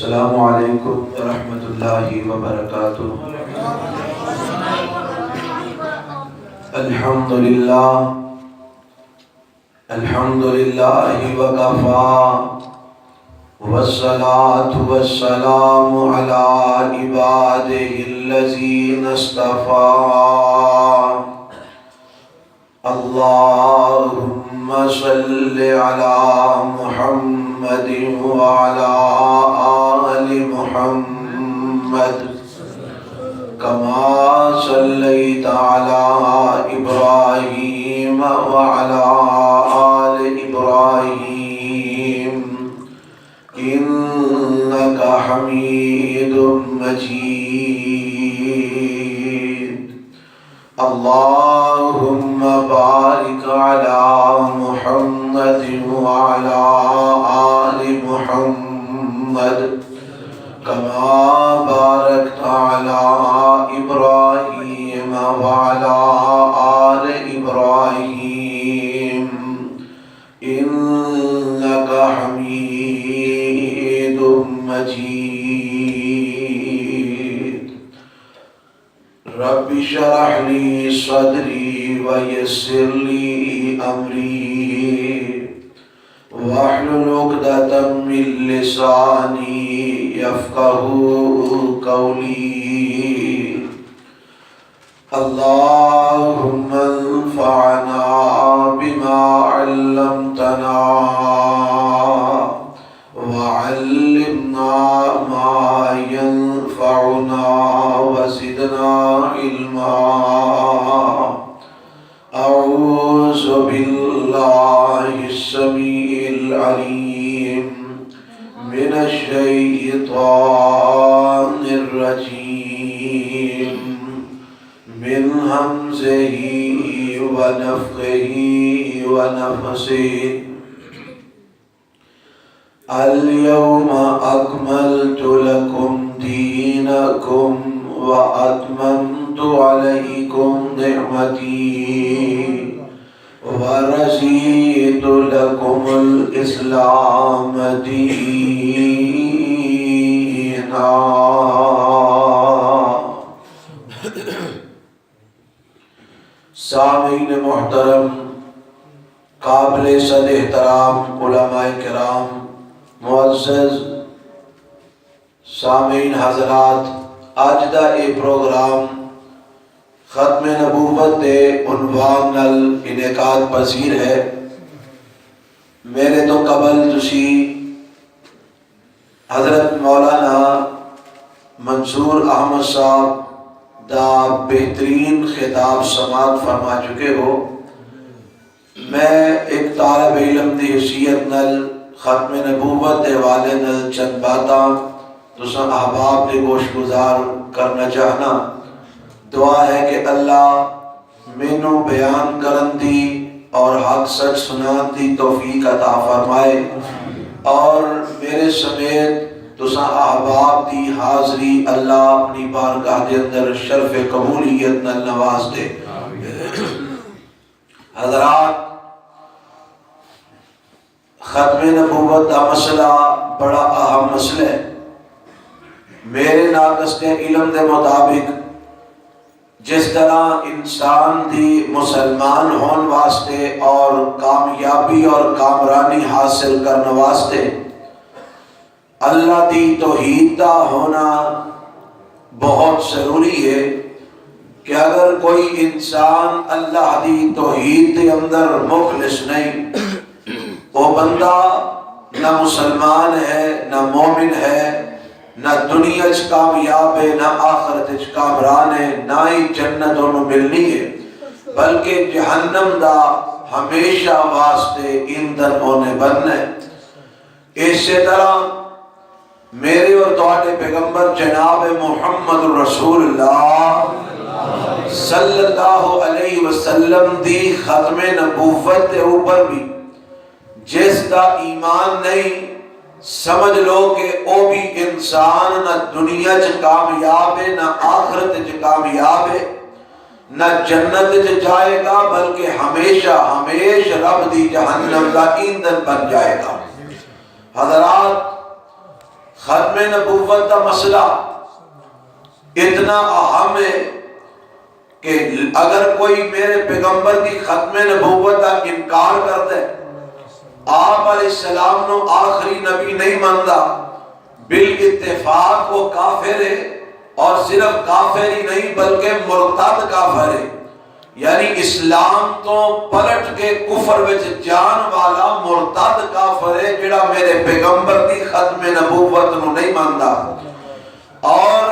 السلام علیکم ورحمۃ اللہ وبرکاتہ۔ الحمد للہ وکفا والصلاة والسلام علی عبادہ الذین اصطفیٰ۔ اللہم صلی علی محمد وعلی آل محمد کما صلیت علی ابراہیم وعلی آل ابراہیم انک حمید مجید۔ اللہم بارک علی محمد وعلی آل محمد کما بارکت علی ابراہیم وعلی آل ابراہیم انک حمید مجید۔ رب اشرح لی صدری ویسر لی امری واحلل عقدۃ من لسانی یفقہوا قولی۔ اللہم انفعنا بما علمتنا وعلمنا ما ينفعنا وزدنا علما۔ اعوذ باللہ السمیع العلیم من الشیطان الرجیم من ہمزہ ونفخہ ونفثہ۔ اليوم اکملت لکم دینکم واتممت علیکم نعمتی ورضیت لکم الاسلام دینا۔ سامعین محترم، قابل صد احترام علماء کرام، معزز سامعین حضرات، آج دا اے پروگرام ختم نبوت دے عنوان نال انعقاد پذیر ہے۔ میرے تو قبل تسی حضرت مولانا منصور احمد صاحب دا بہترین خطاب سماعت فرما چکے ہو۔ میں ایک طالب علم دی حیثیت نال ختم نبوت دے والے نال چند باتاں تساں احباب دے گوش گزار کرنا چاہنا۔ دعا ہے کہ اللہ مینوں بیان کرن دی اور حق سچ سنان دی توفیق عطا فرمائے، اور میرے سمیت تساں احباب دی حاضری اللہ اپنی بارگاہ دے اندر شرف قبولیت نال نواز دے۔ حضرات، ختم نبوت دا مسئلہ بڑا اہم مسئلہ ہے۔ میرے ناقص علم دے مطابق جس طرح انسان دی مسلمان ہون واسطے اور کامیابی اور کامرانی حاصل کرنے واسطے اللہ دی توحید دا ہونا بہت ضروری ہے، کہ اگر کوئی انسان اللہ دی توحید دے اندر مخلص نہیں، وہ بندہ نہ مسلمان ہے، نہ مومن ہے، نہ دنیا چ کامیاب ہے، نہ آخرت چ کامران ہے، نہ ہی جنت انہوں ملنی ہے، بلکہ جہنم دا ہمیشہ واسطے ایندھن ہونے بننا ہے۔ اسی طرح میرے اور تواڈے پیغمبر جناب محمد رسول اللہ صلی اللہ علیہ وسلم دی ختم نبوت دے اوپر بھی جس دا ایمان نہیں، سمجھ لو کہ او بھی انسان نہ دنیا چ کامیاب ہے، نہ آخرت چ کامیاب ہے، نہ جنت چ جائے گا، بلکہ ہمیشہ ہمیشہ رب دی جہنم کا ایندھن بن جائے گا۔ حضرات، ختم نبوت کا مسئلہ اتنا اہم ہے کہ اگر کوئی میرے پیغمبر کی ختم نبوت کا انکار کر دے، آپ علیہ السلام نو آخری نبی نہیں مانتا، بالاتفاق وہ کافر ہے، اور صرف کافر ہی نہیں بلکہ مرتد کافر ہے، یعنی اسلام تو پلٹ کے کفر وچ جان والا مرتد کافر ہے جڑا میرے پیغمبر کی ختم نبوت نو نہیں مانتا۔ اور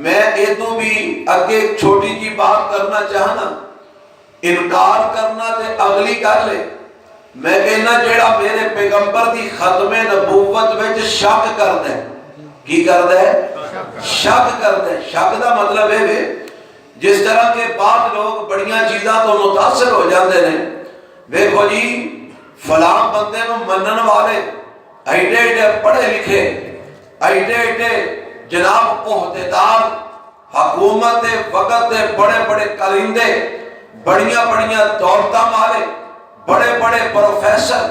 میں ادو بھی اگے ایک چھوٹی جی بات کرنا چاہنا، انکار کرنا تے اگلی گل ہے، میں کہنا جڑا میرے پیغمبر دی ختم نبوت وچ شک کردا ہے، کی کردا ہے؟ شک کردا ہے۔ شک دا مطلب ہے جس طرح کے بعض لوگ بڑیاں چیزاں تو متاثر ہو جاندے نے، دیکھو جی فلاں بندے نو منن والے ایڈے ایڈے پڑھے لکھے، ایڈے ایڈے جناب عہدیدار، حکومت وقت دے بڑے بڑے کلندے، بڑیاں بڑیاں دولتاں والے، بڑے بڑے پروفیسر،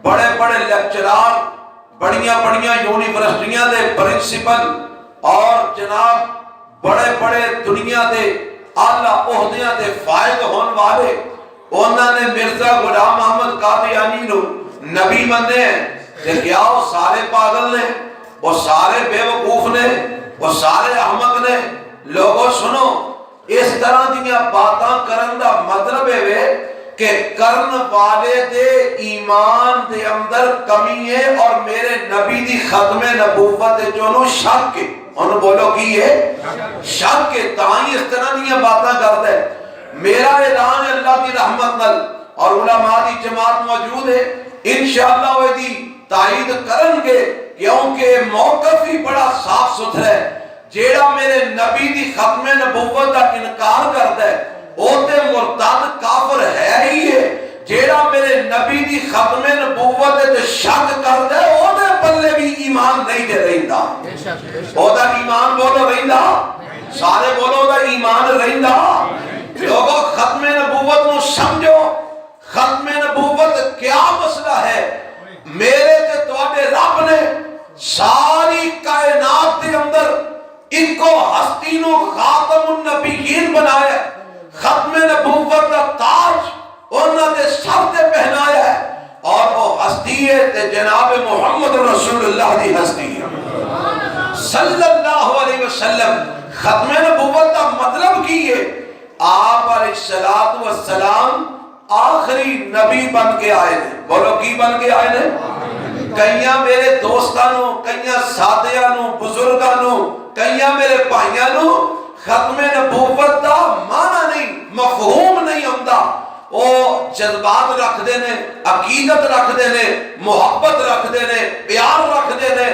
بڑے بڑے لیکچرار، بڑیاں بڑیاں یونیورسٹیاں دے پرنسپل، اور جناب بڑے بڑے دنیا دے اعلیٰ عہدیاں دے فائد ہون والے، انہوں نے مرزا غلام احمد قادیانی نو نبی منے ہیں، کہ کیا وہ سارے پاگل نے، وہ سارے بے وقوف نے، وہ سارے احمق نے؟ لوگوں سنو، اس طرح دیا باتاں کرن دا مطلب ہے کہ کرن والے دے ایمان دے اندر کمی ہے، اور میرے نبی دی ختم نبوت چونو شک ہے، انہوں بولو کی ہے؟ شک ہے، تاہی اس طرح دیا باتاں کرتا ہے۔ میرا اعلان ہے اللہ کی رحمت نل، اور علماء دی جماعت موجود ہے، انشاءاللہ وہ دی تائید کرن گے، کیونکہ موقف ہی بڑا صاف ستھرا ہے۔ جیڑا میرے نبی دی ختم نبوت کا انکار کرتا ہے وہ تے مرتد کافر ہے ہی ہے، جیڑا میرے نبی دی ختم نبوت تے شک کرتا ہے وہ دے پلے بھی ایمان نہیں دے رہندا، وہ دا ایمان بولو رہندا، سارے بولو دا ایمان رہندا۔ لوگوں ختم نبوت نو سمجھو، ختم نبوت کیا مسئلہ ہے؟ میرے تے تواڈے رب نے ساری کائنات دے اندر ایک کو ہستی نو خاتم النبیین بنایا ہے، ختم نبوت کا تاج انہوں نے سر تے پہنایا ہے، اور وہ ہستی ہے تے جناب محمد رسول اللہ دی ہستی ہے صلی اللہ علیہ وسلم۔ ختم نبوت کا مطلب کی ہے؟ آپ علیہ السلام آخری نبی بن کے آئے تھے، بولو کی بن کے آئے تھے؟ کئیاں میرے دوستانوں، کئیاں ساتھیانوں، بزرگانوں، کئیاں میرے بھائیانوں ختم نبوت دا معنی نہیں، مفہوم نہیں ہوندا، وہ جذبات رکھ دینے، عقیدت رکھ دینے، محبت رکھ دینے، پیار رکھ دینے،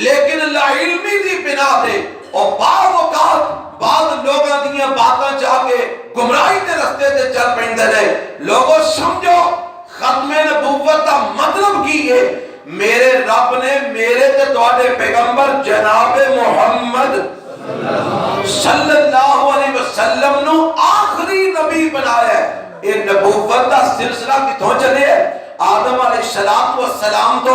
لیکن لا علمی دی بنا دے، اور بعض اوقات بعض لوگاں دیاں باتاں چاہ کے گمراہی کے رستے تے چل پیندے نے۔ لوگوں سمجھو ختم نبوت کا مطلب کی ہے؟ میرے رب نے میرے تے تواڈے پیغمبر جناب محمد صلی اللہ علیہ وسلم نو آخری نبی بنایا ہے۔ یہ نبوت کا سلسلہ کتوں چلے ہے؟ آدم علیہ السلام تو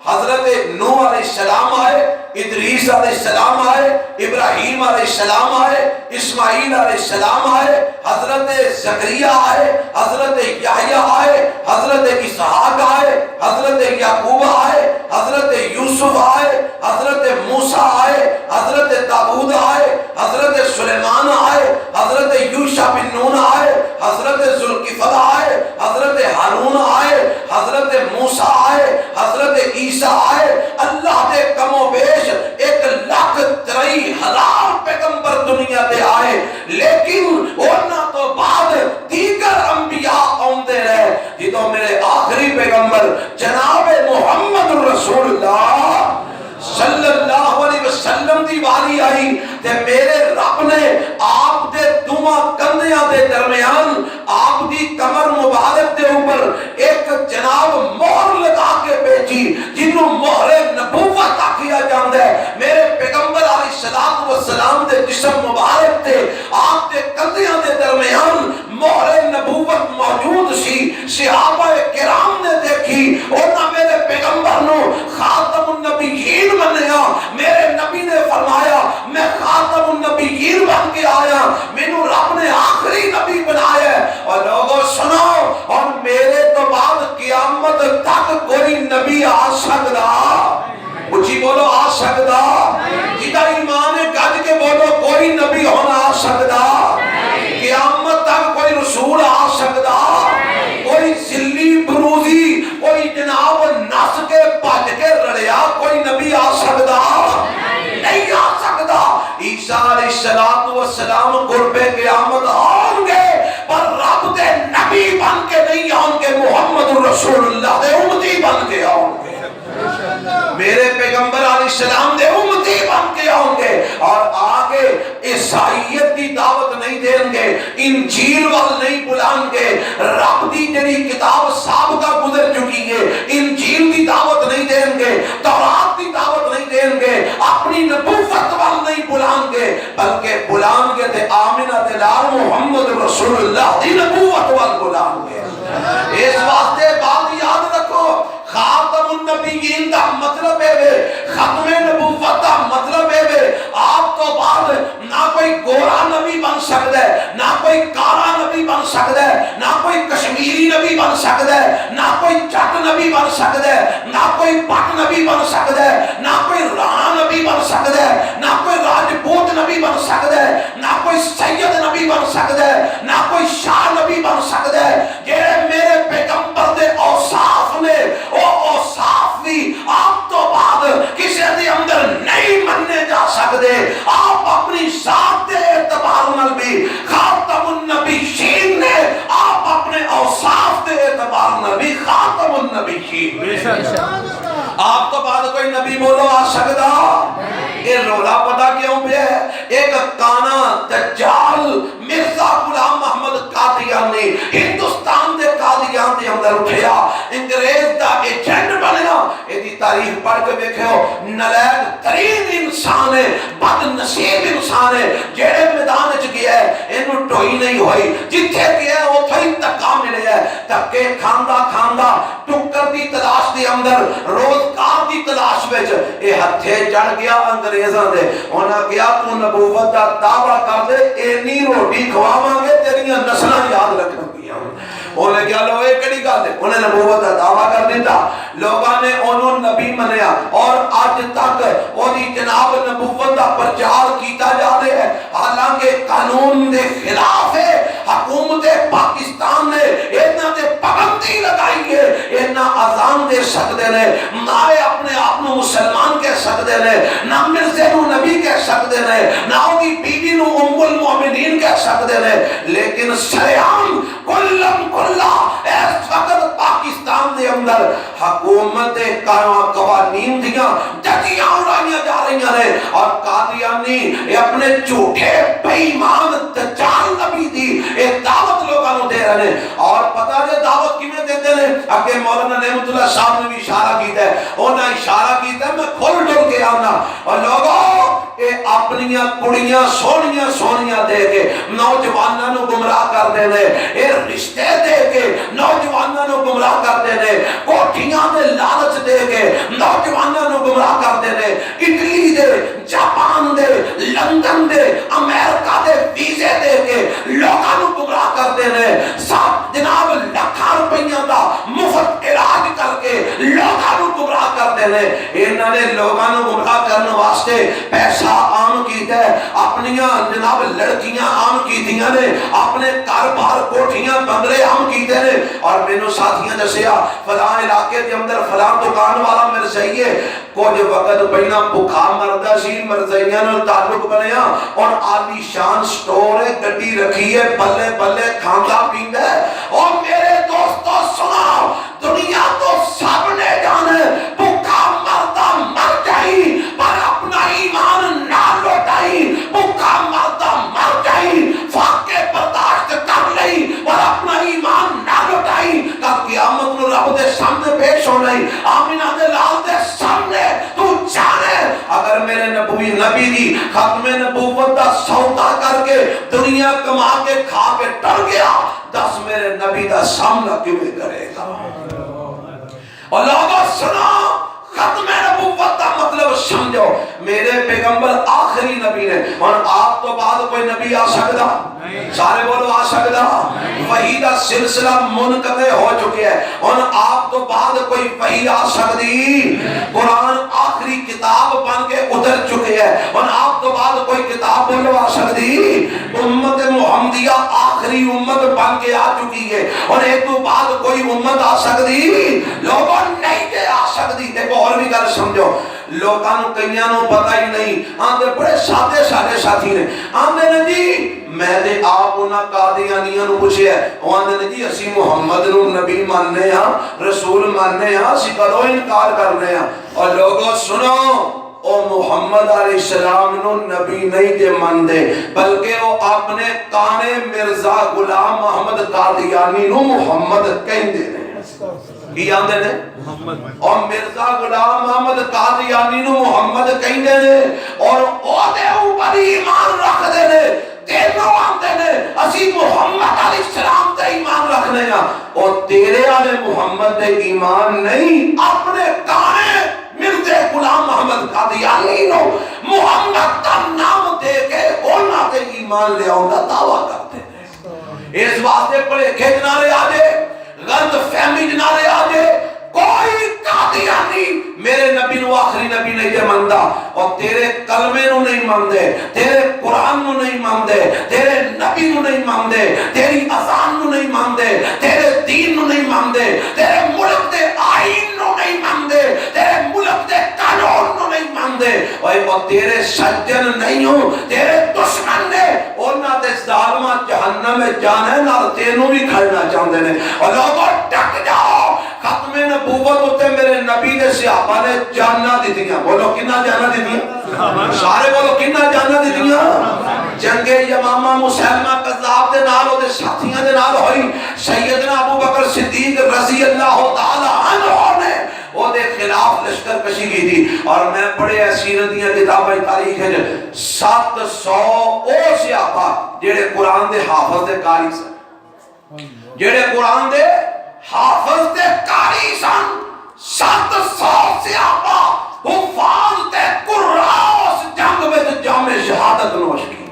حضرت نوح علیہ السلام آئے، ادریس علیہ السلام آئے، ابراہیم علیہ السلام آئے، اسماعیل علیہ السلام آئے، حضرت زکریا آئے، حضرت یحییٰ آئے، حضرت اسحاق آئے، حضرت یعقوب آئے، حضرت یوسف آئے، حضرت موسیٰ آئے، حضرت داؤد آئے، حضرت سلیمان آئے، حضرت یوشع بن نون آئے، حضرت ذوالکفل آئے، حضرت ہارون آئے، حضرت موسیٰ آئے، حضرت عیسیٰ آئے۔ اللہ دے کم و بیش 1,03,000 پیغمبر دنیا دے آئے، لیکن انہاں تو بعد دیگر انبیاء آمدے رہے، جدوں میرے آخری پیغمبر جناب محمد رسول اللہ صلی اللہ علیہ وسلم دی واری آئی تے میرے رب نے آپ دے دونوں کندھیاں دے درمیان آپ دی کمر مبارک دے اوپر ایک جناب مہر لگا کے بھیجی، جنوں مہر نبوت آکھیا جاندا ہے۔ میرے پیغمبر علیہ السلام دے جسم مبارک تے آپ دے کندھیاں دے درمیان مہر نبوت موجود سی۔ صحابہ کرام نے دیکھی، انہاں میرے پیغمبر نو خاتم النبیین بنیا. میرے نبی نے فرمایا میں خاتم النبیین بن کے آیا, مینوں رب نے آخری نبی بنایا ہے. اور لوگوں سنو, اور میرے تو بعد قیامت تک کوئی نبی آ سکتا, اچھی بولو آ سکتا, جدا ایمان گج کے بولو کوئی نبی ہونا آ سکتا, قیامت تک کوئی رسول آ سکتا, کوئی ذلی بروزی کوئی جناب نس کے بھج کے رڑیا کوئی نبی آ سکتا نہیں آ سکتا. عیسیٰ علیہ السلام قرب قیامت آؤں گے پر رب دے نبی بن کے نہیں آؤں گے, محمد رسول اللہ دے امتی بن کے آؤں گے, میرے پیغمبر علیہ السلام دے امتی بن کے آؤں گے. اور آگے عیسائیت کی دعوت نہیں دیں گے, انجیل وال نہیں بلائیں گے, رب دی جڑی کتاب سابقہ گزر چکی ہے انجیل کی دعوت نہیں دیں گے, تورات کی دعوت نہیں دیں گے, اپنی نبوت وال نہیں بلائیں گے, بلکہ بلائیں گے تے آمنہ دے لال محمد رسول اللہ دی نبوت وال بلائیں گے. اس واسطے بات یاد رکھو, خاتم النبیین دا مطلب ہے, ختم نبوت دا مطلب ہے آپ تو بعد نہ کوئی گورا نبی بن سکتا ہے, نہ کوئی کالا نبی بن سکتا ہے, نہ کوئی کشمیری نبی بن سکتا ہے, نہ کوئی جٹ نبی بن سکتا ہے, نہ کوئی پٹ نبی بن سکتا ہے, نہ کوئی رانا نبی بن سکتا ہے, نہ کوئی راجپوت نبی بن سکتا ہے, نہ کوئی سید نبی بن سکتا ہے, نہ کوئی شاہ نبی بن سکتا ہے. یہ میرے پیغمبر دے اوصاف نے, او اوصاف بھی آپ تو بعد کسی دے اندر نہیں مننے جا سکتے. آپ اپنی ذات دے اعتبار نال بھی خاتم النبیین نے, آپ اپنے اوصاف دے اعتبار نال بھی خاتم النبیین. آپ تو بعد کوئی نبی بولو آ سکتا, یہ رولا پتا کیوں پہ ہے؟ ایک کانا دجال مرزا غلام محمد قادیانی ہندوستان دے قادیان دے اندر اٹھیا, انگریز دا ایجنٹ بنیا. ایدی تاریخ پڑھ کے دیکھو, نلائق ترین انسان ہے, بد نصیب انسان ہے, جیڑے میدان وچ گیا ہے اینو ٹوئی نہیں ہوئی, جتھے گیا ہے اوتھے ہی دھکا ملیا ہے, دھکے کھاندا کھاندا ٹکر دی تلاش دے اندر, روزگار دی تلاش وچ اے ہتھے چڑھ گیا انگریزاں دے. انہاں کہیا تو نبوت دا دعویٰ کر دے, اینی روٹی کھواواں گے تیریاں نسلاں یاد رکھن گیاں. انہیں کیا لو یہ کڑی گل ہے, انہیں نبوت کا دعویٰ کر دیتا, لوگوں نے انہوں نبی منیا, اور آج تک وہی جناب نبوت کا پرچار کیتا جا رہا ہے. حالانکہ قانون دے خلاف ہے, حکومت پاکستان نے اینا دے پابندی لگائی ہے, اینا اذان دے سکتے نے, نہ اپنے آپ نو مسلمان کہہ سکتے نے, نہ مرزے نو نبی کہہ سکتے نے, نہ ہوگی بیوی نو ام المؤمنین کہہ سکتے نے, لیکن سریعام کلم اللہ اس وقت پاکستان دے اندر حکومت قوانین دیاں جتیاں اڑائیاں جا رہی ہیں, اور قادیانی اپنے جھوٹے بے ایمان دجال نبی دی ایک دعوت لوگوں کو دے رہے ہیں. اور پتہ ہے دعوت کیویں دیندے نے, اگے مولانا نعمت اللہ صاحب نے بھی اشارہ کیتا ہے, انہاں اشارہ کیتا ہے, میں کھل ڈل کے آنا, اور لوگوں اے اپنیاں کڑیاں سونیاں سونیاں دے کے نوجواناں نو گمراہ کر دے نے, اے رشتے دے کے نوجواناں نو گمراہ کر دے نے, کوٹھیاں دے لالچ دے کے نوجواناں نو گمراہ کر دے نے, اٹلی دے, جاپان دے, لندن دے, امریکہ دے ویزے دے کے لوگاں نو گمراہ کر دے نے, سب جناب لاکھاں روپیاں دا مفت علاج کر کے لوگاں نو گمراہ کر دے نے. انہاں نے لوگاں نو گمراہ کرنے واسطے پیسہ عام کیتا ہے, اپنیاں جناب لڑکیاں عام کیتیاں نے, اپنے گھر باہر کوٹھیاں بنگلے عام کیتے نے. اور مینوں ساتھیاں دسیا فلاں علاقے دے اندر فلاں دکان والا مرزائی ہے, کچھ وقت پہلا بھکھا مردا سی, مرزائیاں نال تعلق بنیا, اور عالی شان سٹور ہے, گڈی رکھی ہے, بلے بلے کھاندا پیندا ہے. اور میرے دوستو سنو, دنیا تو سب نے جانے بھکھا مردا مر جائی پر اپنا ایمان نہ لوٹائی, بھکھا مردا مر جائی فاقے برداشت کر لئی اور اپنا ایمان نہ لوٹائی, کل قیامت نو رب دے سامنے پیش ہونا ہی, آمینہ دے لال دے سامنے تو جانے اگر میرے نبی دی ختم نبوت دا سودا کر کے دنیا کما کے کھا کے ڈر گیا, دس میرے نبی دا سامنا کیوں کرے گا. اور لوگوں سنو, ختم نبوت دا مطلب لوگوں سمجھو میرے پیغمبر آخری نبی نے، اور آپ تو بعد کوئی نبی آ سکتا؟ سارے بولو آ سکتا؟ وحی کا سلسلہ منقطع ہو چکے ہے، اور آپ تو بعد کوئی وحی آ سکتی؟ قرآن آخری کتاب بن کے اتر چکے ہے، اور آپ تو بعد کوئی کتاب بولو آ سکتی؟ امت محمدیہ آخری امت بن کے آ چکی ہے، اور ایک تو بعد کوئی امت آ سکتی؟ لوگوں نہیں کہ آ سکتی۔ دیکھو اور بھی گل سمجھو، لوگاں نو کئیاں نو پتہ ہی نہیں، آندے بڑے سادے سادے ساتھی نے، آندے نے جی میں دے آپ انہاں قادیانیاں نو پوچھے ہے، وہ آندے نے جی اسی محمد نو نبی ماننے ہاں، رسول ماننے ہاں، اسی کدوں انکار کرنے ہاں۔ اور لوگوں سنو، او محمد علیہ السلام نو نبی نہیں دے مندے، بلکہ وہ اپنے کانے مرزا غلام محمد قادیانی نو محمد کہندے نے۔ کی آندے نے؟ اور مرزا غلام محمد قادیانی نو محمد کہندے نے، اور او دے اوپر ایمان رکھ دے نے۔ تینوں آندے نے اسی محمد علیہ السلام تے ایمان رکھنے ہیں، اور تیرے آلے محمد تے ایمان نہیں، اپنے کانے مرزا غلام محمد قادیانی نو محمد کا نام دے کے اونا تے ایمان لے آؤں دا دعویٰ کرتے ہیں۔ اس واسطے پڑے کھیجنا رہے آجے، غلط فہمی جنارے آجے، کوئی قادیانی میرے نبی نو آخری نبی نہیں دے مندہ، اور تیرے کلمے نو نہیں مندے، تیرے قرآن نو نہیں مندے، تیرے نبی نو نہیں مندے، تیری اذان نو نہیں مندے، تیرے دین نو نہیں مندے، تیرے ملک دے آئین نو نہیں مندے، تیرے ملک دے قانون نو نہیں مندے، اور تیرے سجن نہیں ہوں، تیرے دشمن نے اونا تے ظالمہ جہنم میں جانے نہ تینوں بھی کھڑنا چاہتے ہیں۔ اور لوگوں ٹک جاؤ، ختم نبوت ہوتے میرے نبی دے صحابہ نے جاننا دی دیا، بولو کنہ جاننا دی دیا؟ سارے بولو کنہ جاننا دی دیا؟ جنگ یمامہ مسلمہ قذاب دے نال ہوتے ساتھیاں دے نال ہوئی، سیدنا ابو بکر صدیق رضی اللہ تعالی عنہ نے وہ دے خلاف لشکر کشی کی تھی، اور میں پڑھے سیرتیاں کتابیں تاریخ ہے 700 او صحابہ جڑے قرآن دے حافظ دے قاری سن، جڑے قرآن دے حافظ دے قاری سن، 700 صحابہ حفاظ تے قرآن اس جنگ میں جام شہادت نوش کی،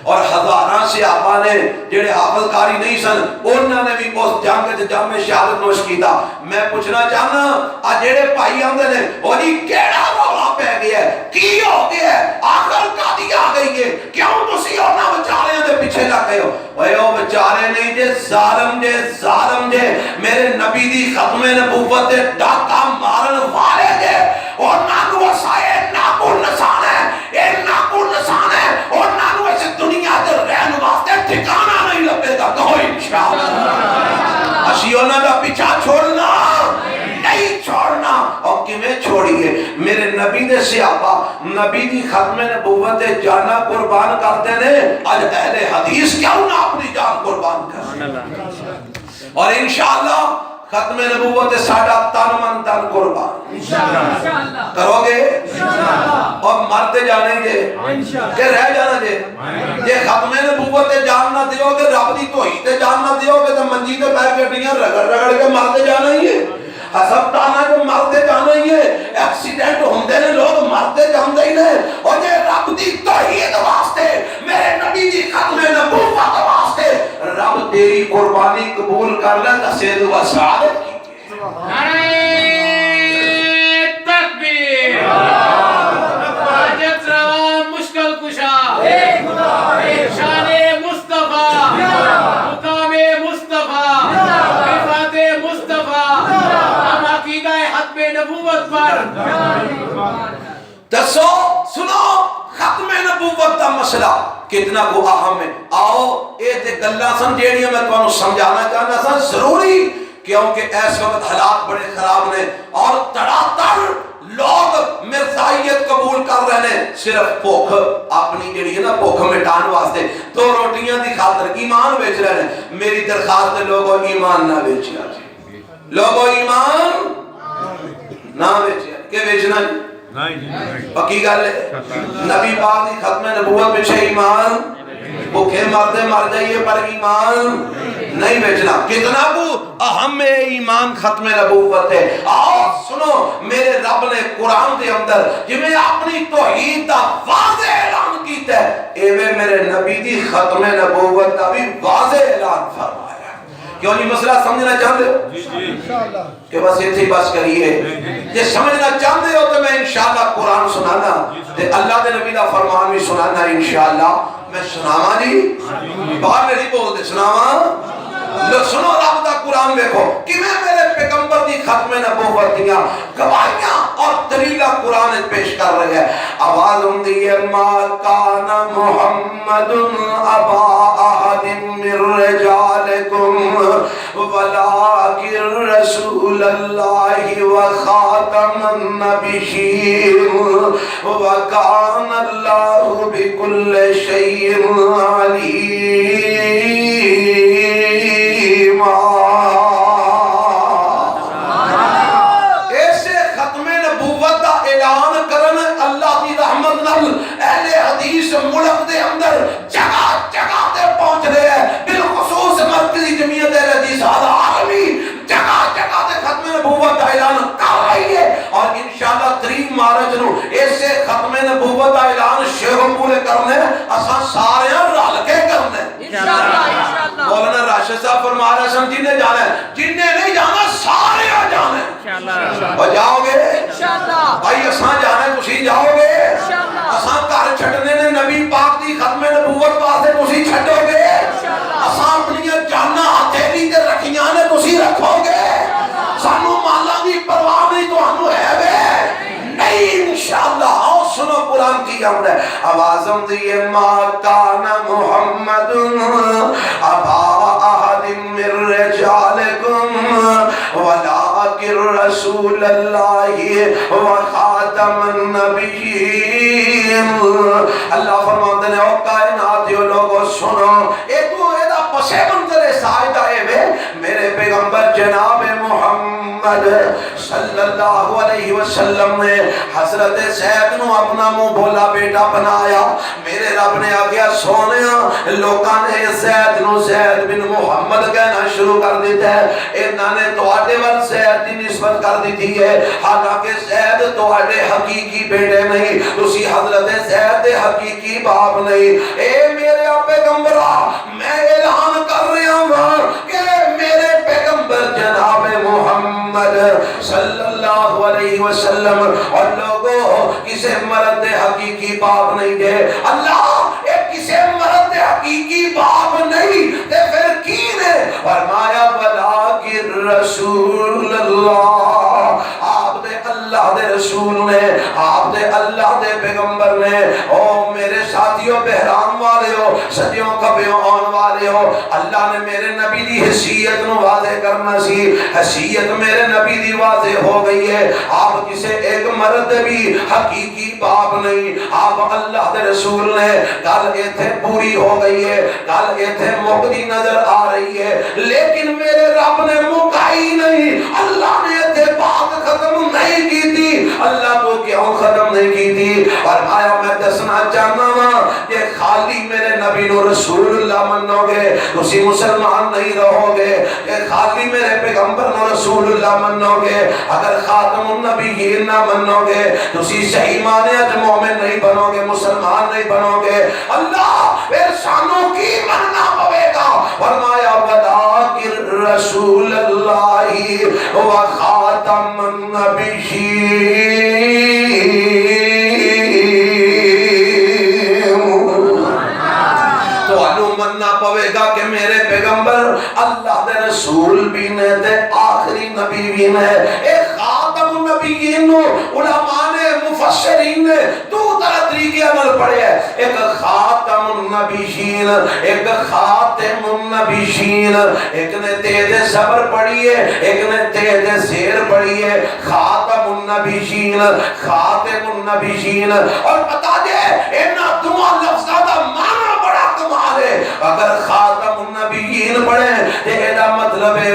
اور ہزاراں صحابہ نے جڑے حافظ قاری نہیں سن انہوں نے بھی اس جنگ تے جام شہادت نوش کیتا۔ میں پوچھنا چاہنا آ جڑے بھائی آندے نے او جی کیڑا رولا پہ گیا ہے، کی ہو گیا ہے، آخر کدی آ گئی ہے، کیوں تسی انہاں بیچاریاں دے پیچھے لگ گئے ہو؟ اوے او بیچارے نہیں جے، ظالم جے، ظالم جے، میرے نبی دی ختم نبوت دے ڈاکا مارن والے جے، اور نانو وسائے ناکو نسان ہے، اے ناکو نسان ہے، اور نانو اس دنیا دے رہن واسطے ٹھکانہ نہیں لبے گا، کہو انشاءاللہ۔ اسی انہاں دا پیچھا چھوڑنا نہیں چھوڑنا، اور کمیں چھوڑیے؟ میرے نبی دے صحابہ نبی دی ختم نبوت دے جانا قربان کرتے نے، آج اہل حدیث کیوں نہ اپنی جان قربان کریں؟ اور انشاءاللہ ختم نبوت ساڑھا تن من تن قربان کرو گے، اور مرتے جانے گے کہ رہ جانا جے؟ یہ ختم نبوت جاننا دیو گے، رب دی توحید جاننا دیو گے، تو منجی تے پیر گڈیاں رگڑ رگڑ کے مرتے جانا ہی ہے، ہسپتالاں جو مرتے جانا ہی ہے، ایکسیڈنٹ ہوندے نے لوگ مرتے جاندے ہی نے، اور یہ رب دی توحید واسطے، میرے نبی دی ختم نبوت واسطے رب تیری قربانی قبول کر لے، نصیحت و سعادت کی۔ نعرہ تکبیر، حاجت روا مشکل کشا، شان مصطفیٰ، مقام مصطفیٰ، صفات مصطفیٰ، ہم عقیدہ ختم نبوت پر دسو سنو ختم نبوت دا مسئلہ کتنا کو اہم ہے۔ آؤ اے تے گلاں سن جیڑیاں میں تانوں سمجھانا چاہنا سا، ضروری، کیونکہ اس وقت حالات بڑے خراب نے، اور تڑاتڑ لوگ مرزائیت قبول کر رہے ہیں، صرف بھوک اپنی جڑی ہے نا بھوک مٹان واسطے، دو روٹیاں دی خاطر ایمان بیچ رہے ہیں۔ میری درخواست ہے لوگوں ایمان نہ بیچیا جی، لوگوں ایمان نہ بیچیا، کہ بیچنا جی؟ پکی گل ہے، نبی پاک دی ختم نبوت پیچھے ایمان، بھوکے مردے مر جائیے پر ایمان نہیں بیچنا. کتنا کو اہم ایمان ختم نبوت ہے. آؤ سنو میرے رب نے قرآن دے اندر جویں اپنی توحید دا واضح اعلان کیتا ہے ایویں میرے نبی دی ختم نبوت دا بھی واضح اعلان فرمایا. کیوں نہیں مسئلہ سمجھنا چاہتے ہو؟ انشاءاللہ کہ بس اتنی بس کریے. یہ سمجھنا چاہتے ہو تو میں انشاءاللہ قرآن سنانا تے اللہ دے نبی دا فرمان بھی سنانا انشاءاللہ. میں سناواں جی باہر نہیں بول دے سناواں. لو سنو رب دا قرآن دیکھو کہ میں میرے پیغمبر دی ختم نبوت دیاں گواہیاں اور دلیلاں قرآن پیش کر رہے ہیں. آواز ہوندی ہے ما کان محمد ابا احد من رجالکم ولکن رسول اللہ وخاتم النبیین وکان اللہ بکل شیء علیم. ایسے ختم نبوت دا اعلان کرن اللہ دی رحمت نال اہل حدیث ملک دے اندر جگہ جگہ تے پہنچ رہے ہیں. بالخصوص مرکزی جمعیت اہل حدیث عالمی جگہ جگہ تے ختم نبوت دا اعلان کر رہی ہے. اور انشاءاللہ 3 مارچ نو ایسے ختم نبوت دا اعلان شیخ پورے کرنے اساں سارے رل کے کرنے انشاءاللہ. مولانا راشد صاحب فرما رہے ہیں جنہیں جانا ہے جنہیں نہیں جانا سارے جانا ہے. اور جاؤ گے انشاءاللہ بھائی اساں جانا ہے تسی جاؤ گے انشاءاللہ. اساں گھر چھڈنے نے نبی پاک دی ختم نبوت واسطے تسی چھڈو گے انشاءاللہ. اساں اپنی جاناں ہتھیلی تے رکھیاں نے تسی رکھو گے. سانو مالاں دی پرواہ نہیں تانوں ہے وے نہیں انشاءاللہ. آؤ سنو قرآن کی آمد ہے. آوازم دیئے ما کان محمد ابا احد من رجالکم ولکن رسول اللہ وخاتم النبیین. اللہ فرماتے ہیں او کائناتیو لوگو سنو ایدو ایدہ پسے منظر سائدہ ہے میرے پیغمبر جناب محمد صلی اللہ علیہ وسلم نے حضرت زید نو اپنا منہ بولا بیٹا بنایا. میرے رب نے آگیا سونیا لوکاں نے زید نو زید بن محمد کہنا شروع کر دیتا ہے. انہاں نے تواڈے ول زید دی نسبت کر دیتی ہے حالانکہ زید تواڈے حقیقی بیٹے نہیں. تسی حضرت زید دے حقیقی باپ نہیں. اے میرے پیغمبرا میں اعلان کر رہا ہوں کہ میرے پیغمبر جناب محمد صلی اللہ علیہ وسلم اور لوگوں کسے مرد دے حقیقی باپ نہیں دے. اللہ ایک کسے مرد دے حقیقی باپ نہیں تے پھر کین ہے فرمایا ولیکن رسول اللہ. آپ دے اللہ دے رسول نے آپ دے اللہ دے پیغمبر نے. او میرے ساتھیوں بہرام والے ہو صدیوں کبھیوں آن والے ہو اللہ نے میرے نبی دی حیثیت نو واضح کرنا سی. حیثیت میرے نبی دی واضح ہو گئی ہے. آپ کسے ایک مرد بھی حقیقی باپ نہیں. آپ اللہ دے رسول نے گل ایتھے پوری ہو گئی ہے گل ایتھے مکدی نظر آ رہی ہے لیکن میرے رب نے مکائی نہیں. اللہ نے ایتھے بات ختم نہیں کی تھی. اللہ تو کیوں ختم نہیں کی تھی؟ فرمایا میں دسنا چاہنا ہاں کہ خالی میرے نبی نو رسول اللہ منو گے تسی مسلمان نہیں رہو گے. کہ خالی میرے پیغمبر نو رسول اللہ منو گے اگر خاتم النبیین نہ منو گے تسی صحیح معنی وچ مومن نہیں بنو گے مسلمان نہیں بنو گے. اللہ پھر سانو کی مننا پوے گا. فرمایا ولیکن رسول اللہ و خاتم النبیین. مننا پوے گا کہ میرے پیغمبر اللہ دے رسول بھی نے تے آخری نبی بھی نے. ایک خاتم النبیین علماء نے مفسرین نے دو طرح طریقے عمل پڑھے ہیں. ایک خاتم النبیین ایک خاتم النبیین. ایک نے تیز صبر پڑھی ہے ایک نے تیز زیر پڑھی ہے. خاتم النبیین خاتم النبیین. اور بتا دے انہاں دونوں لفظاں دا معنی بڑا کمال ہے. اگر خاتم النبیین پڑھیں تے ایدا مطلب ہے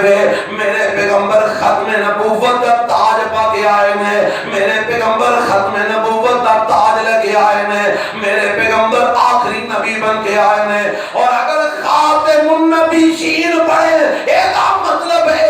میرے پیغمبر ختم نبوت دا تاج پا کے آئے نے. میرے پیغمبر ختم نبوت دا تاج لگے آئے نے. میرے پیغمبر آخری نبی بن کے آئے نے. اور اگر خاتم النبیین نبی شین پڑھے ایدہ مطلب ہے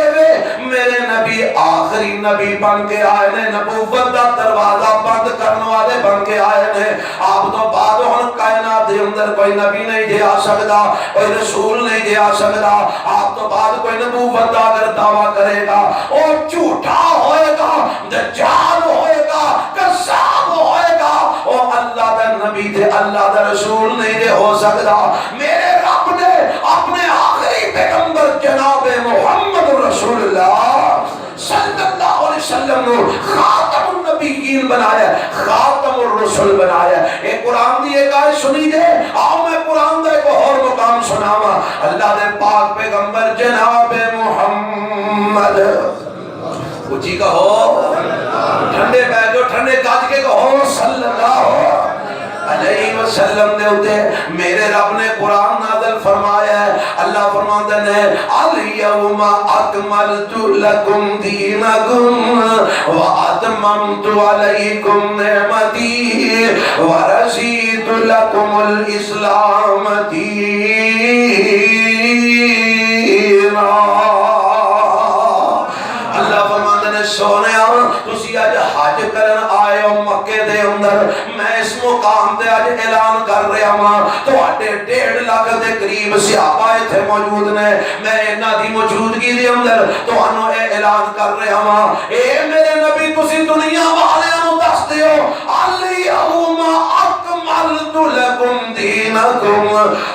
میرے نبی آخری نبی بن کے آئے نے نبوت دا دروازہ بند کرنے والے بن کے آئے نے آپ تو بعد ہن کائنات دے اندر کوئی نبی نہیں جے آ سکدا کوئی رسول نہیں جے آ سکدا آپ تو بعد کوئی نبوت دا اگر دعویٰ کرے گا او جھوٹا ہوئے گا دجال ہوئے گا کذاب ہوئے گا او اللہ دا نبی تے اللہ دا رسول نہیں جے ہو سکدا میرے رب نے اپنے آخری پیغمبر جناب محمد رسول اللہ صلی اللہ علیہ وسلم نے خاتم النبیین بنایا خاتم الرسل بنایا ایک قرآن دی ایک آیت سنی دے آؤ میں قرآن دا ایک اور مقام سناوا اللہ دے پاک پیغمبر جناب محمد اچھی کہو ٹھنڈے بیٹھ جو ٹھنڈے گاج کے کہو صلی اللہ علیہ وسلم نے ہوتے میرے رب نے قرآن نازل فرمایا ہے اللہ فرماتے ہیں الیوم اکملت لکم دینکم واتممت علیکم نعمتی ورضیت لکم الاسلام دینا اللہ فرماتے ہیں سونے تسی آج حج کرن آئے ہو مکے دے اندر میں اس مقام تے آج اعلان کر رہا ہوں تو آٹے 1.5 لاکھ دے قریب صحابہ تھے موجود نے میں انہاں دی موجودگی دے اندر تو انہوں اعلان کر رہا ہوں اے میرے نبی تسی دنیا والے نو دس دیو الیوم اکملت لکم دینکم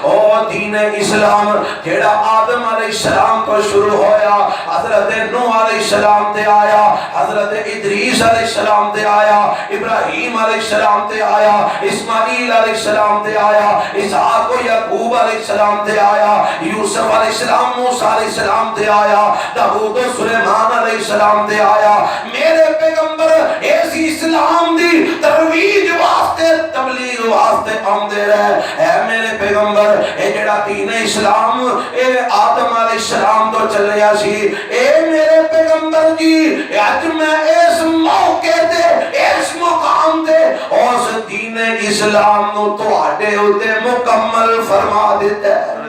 او دین اسلام جیڑا آدم علیہ السلام تو شروع ہویا حضرت نوح علیہ السلام تے آیا حضرت ادریس علیہ السلام تے آیا ابراہیم علیہ السلام تے آیا اسماعیل علیہ السلام تے آیا اسحاق و یعقوب علیہ السلام تے آیا یوسف علیہ السلام موسیٰ علیہ السلام تے آیا داؤد و سلیمان علیہ السلام تے آیا میرے پیغمبر ایسی اسلام دی ترویج واسطے تبلیغ واسطے آمدے رہے اے میرے پیغمبر اے جڑا دین اسلام اے آدم علیہ السلام تو چلیا سی اے میرے پیغمبر جی آج میں اس موقع دے اس مقام دے اس دین اسلام نو تو آٹے ہوتے مکمل فرما دیتا ہے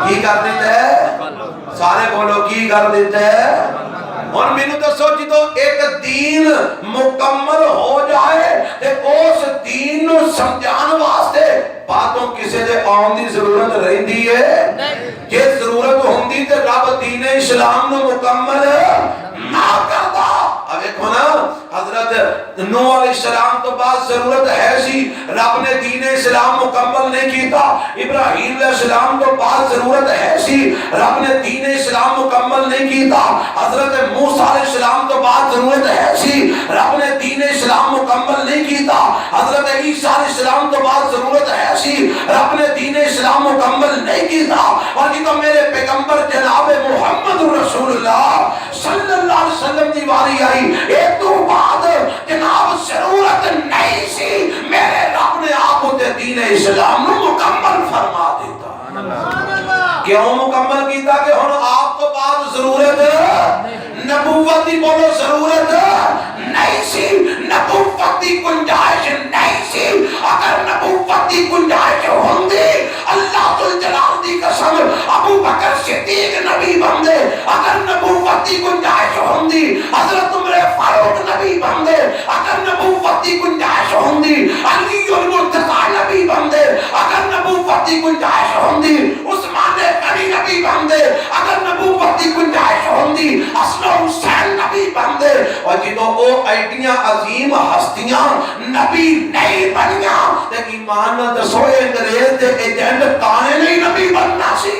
کی کر دیتا ہے سارے بولو کی کر دیتا ہے اور میں نے تو سوچی تو ایک دین مکمل ہو جائے تے اس دین نو سمجھان واسطے باتوں کسے دے آن دی ضرورت رہندی ہے یہ ضرورت ہوندی تے رب دین اسلام نو مکمل نہ کرتا اب ایکھو نا حضرت نوح علیہ السلام تو بعد ضرورت ہے سی رب نے دین اسلام مکمل نہیں کیتا ابراہیم علیہ السلام تو بعد ضرورت ہے سی رب نے دین اسلام مکمل نہیں کیتا حضرت موسیٰ علیہ السلام تو بعد ضرورت ہے سی رب نے دین اسلام مکمل نہیں کیتا حضرت عیسیٰ علیہ السلام تو بعد ضرورت ہے سی رب نے دین اسلام مکمل نہیں کیتا اور یہ تو میرے پیغمبر جناب محمد رسول اللہ صلی اللہ علیہ وسلم دی واری آئی ایک تو بعد جناب ضرورت نہیں سی میرے رب نے آپ تے دین اسلام نو مکمل فرما دیتا کیوں مکمل کیتا کہ ہن آپ تو بعد ضرورت نبوت دی بولو ضرورت نہیں سی نبوت دی گنجائش نہیں سی اگر نبوت دی گنجائش ہوندی اللہ ذوالجلال دی قسم ابو بکر صدیق نبی بندے اگر نبوت دی گنجائش ہوندی حضرت عمر فاروق نبی بندے اگر نبوت دی گنجائش ہوندی علی المرتضی نبی بندے اگر نبوت دی گنجائش ہوندی عثمان غنی نبی بندے اگر نبوت دی گنجائش ہوندی حسن حسین نبی بندے اور جدو او ایڈیاں عظیم ہستیاں نبی نہیں بنیاں تے ایمان نہ دسو انگریز دے ایجنٹ تانے نہیں نبی بننا سی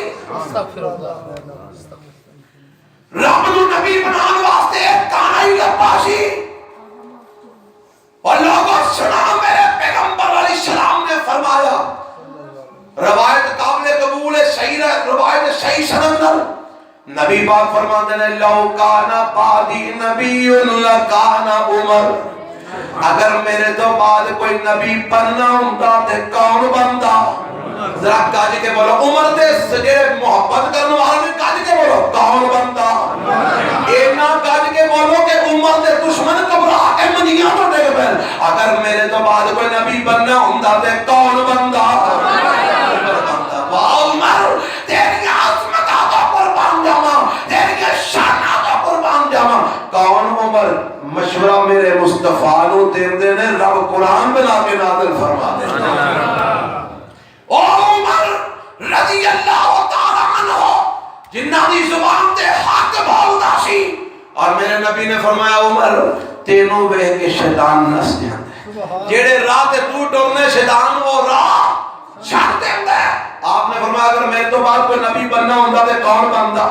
رب نو نبی بنان واسطے تانا ہی لبا سی اور لوگوں سنا میرے پیغمبر علیہ السلام نے فرمایا روایت قابل قبول ہے صحیح روایت صحیح سنندر نبی پاک فرماتے ہیں لو کانا بعدی نبی لکانا عمر اگر میرے تو بعد کوئی نبی بننا ہوندا تے کون بندا ذرا کاج کے بولو عمر دے سجے محبت کرنے والے کاج کے بولو کون بندا اینا کاج کے بولو کہ عمر دے دشمن گھبرا کے منیاں تو ڈگ پے اگر میرے تو بعد کوئی نبی بننا ہوندا تے کون بندا عمر بندا واہ عمر تیری عظمت مشورہ میرے مصطفیٰ نو دیندے نے رب قرآن بنا کے نازل فرما دے. او عمر رضی اللہ تعالی عنہ جنہ دی زبان تے حق بولدا سی اور میرے نبی نے فرمایا عمر تینوں ویکھ کے شیطان نس جاندا ہے. جیڑے راہ تے تو ٹرنے شیطان وہ راہ چھڈ دیندا ہے. آپ نے فرمایا اگر میرے تو بعد کوئی نبی بننا ہوندا تے کون بندا؟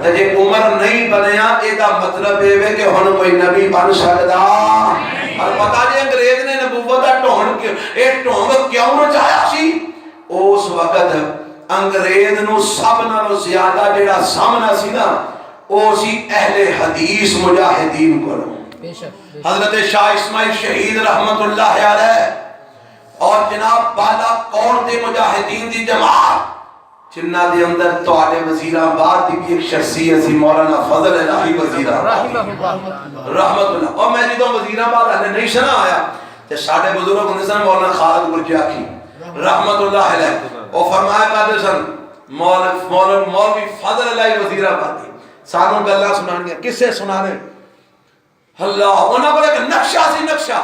تے جے عمر نہیں بنیا اے دا مطلب اے وے کہ ہن کوئی نبی بن سکدا. اور پتہ جے انگریز نے نبوت دا ڈھونڈ اے ڈھونگ کیوں مچایا سی؟ اس وقت انگریز نو سب نالوں زیادہ جڑا سامنا سی نا او سی اہل حدیث مجاہدین کولوں. حضرت شاہ اسماعیل شہید رحمت اللہ علیہ اور جناب بالا کون دے مجاہدین دی جماعت جنہ دے اندر تواڈے وزیرآباد دی بھی ایک شخصیت سی مولانا فضل الہی وزیرآباد رحمت اللہ. اور میں جدوں وزیرآباد ہلے نہیں سنا آیا تے ساڈے بزرگ ہوندے سن مولانا خالد گرجاکی رحمت اللہ علیہ وہ فرمایا کرتے سن مولوی فضل الہی وزیرآبادی سانوں گلاں سنانیاں کسے سنانے اللہ انہاں کو ایک نقشہ سی نقشہ.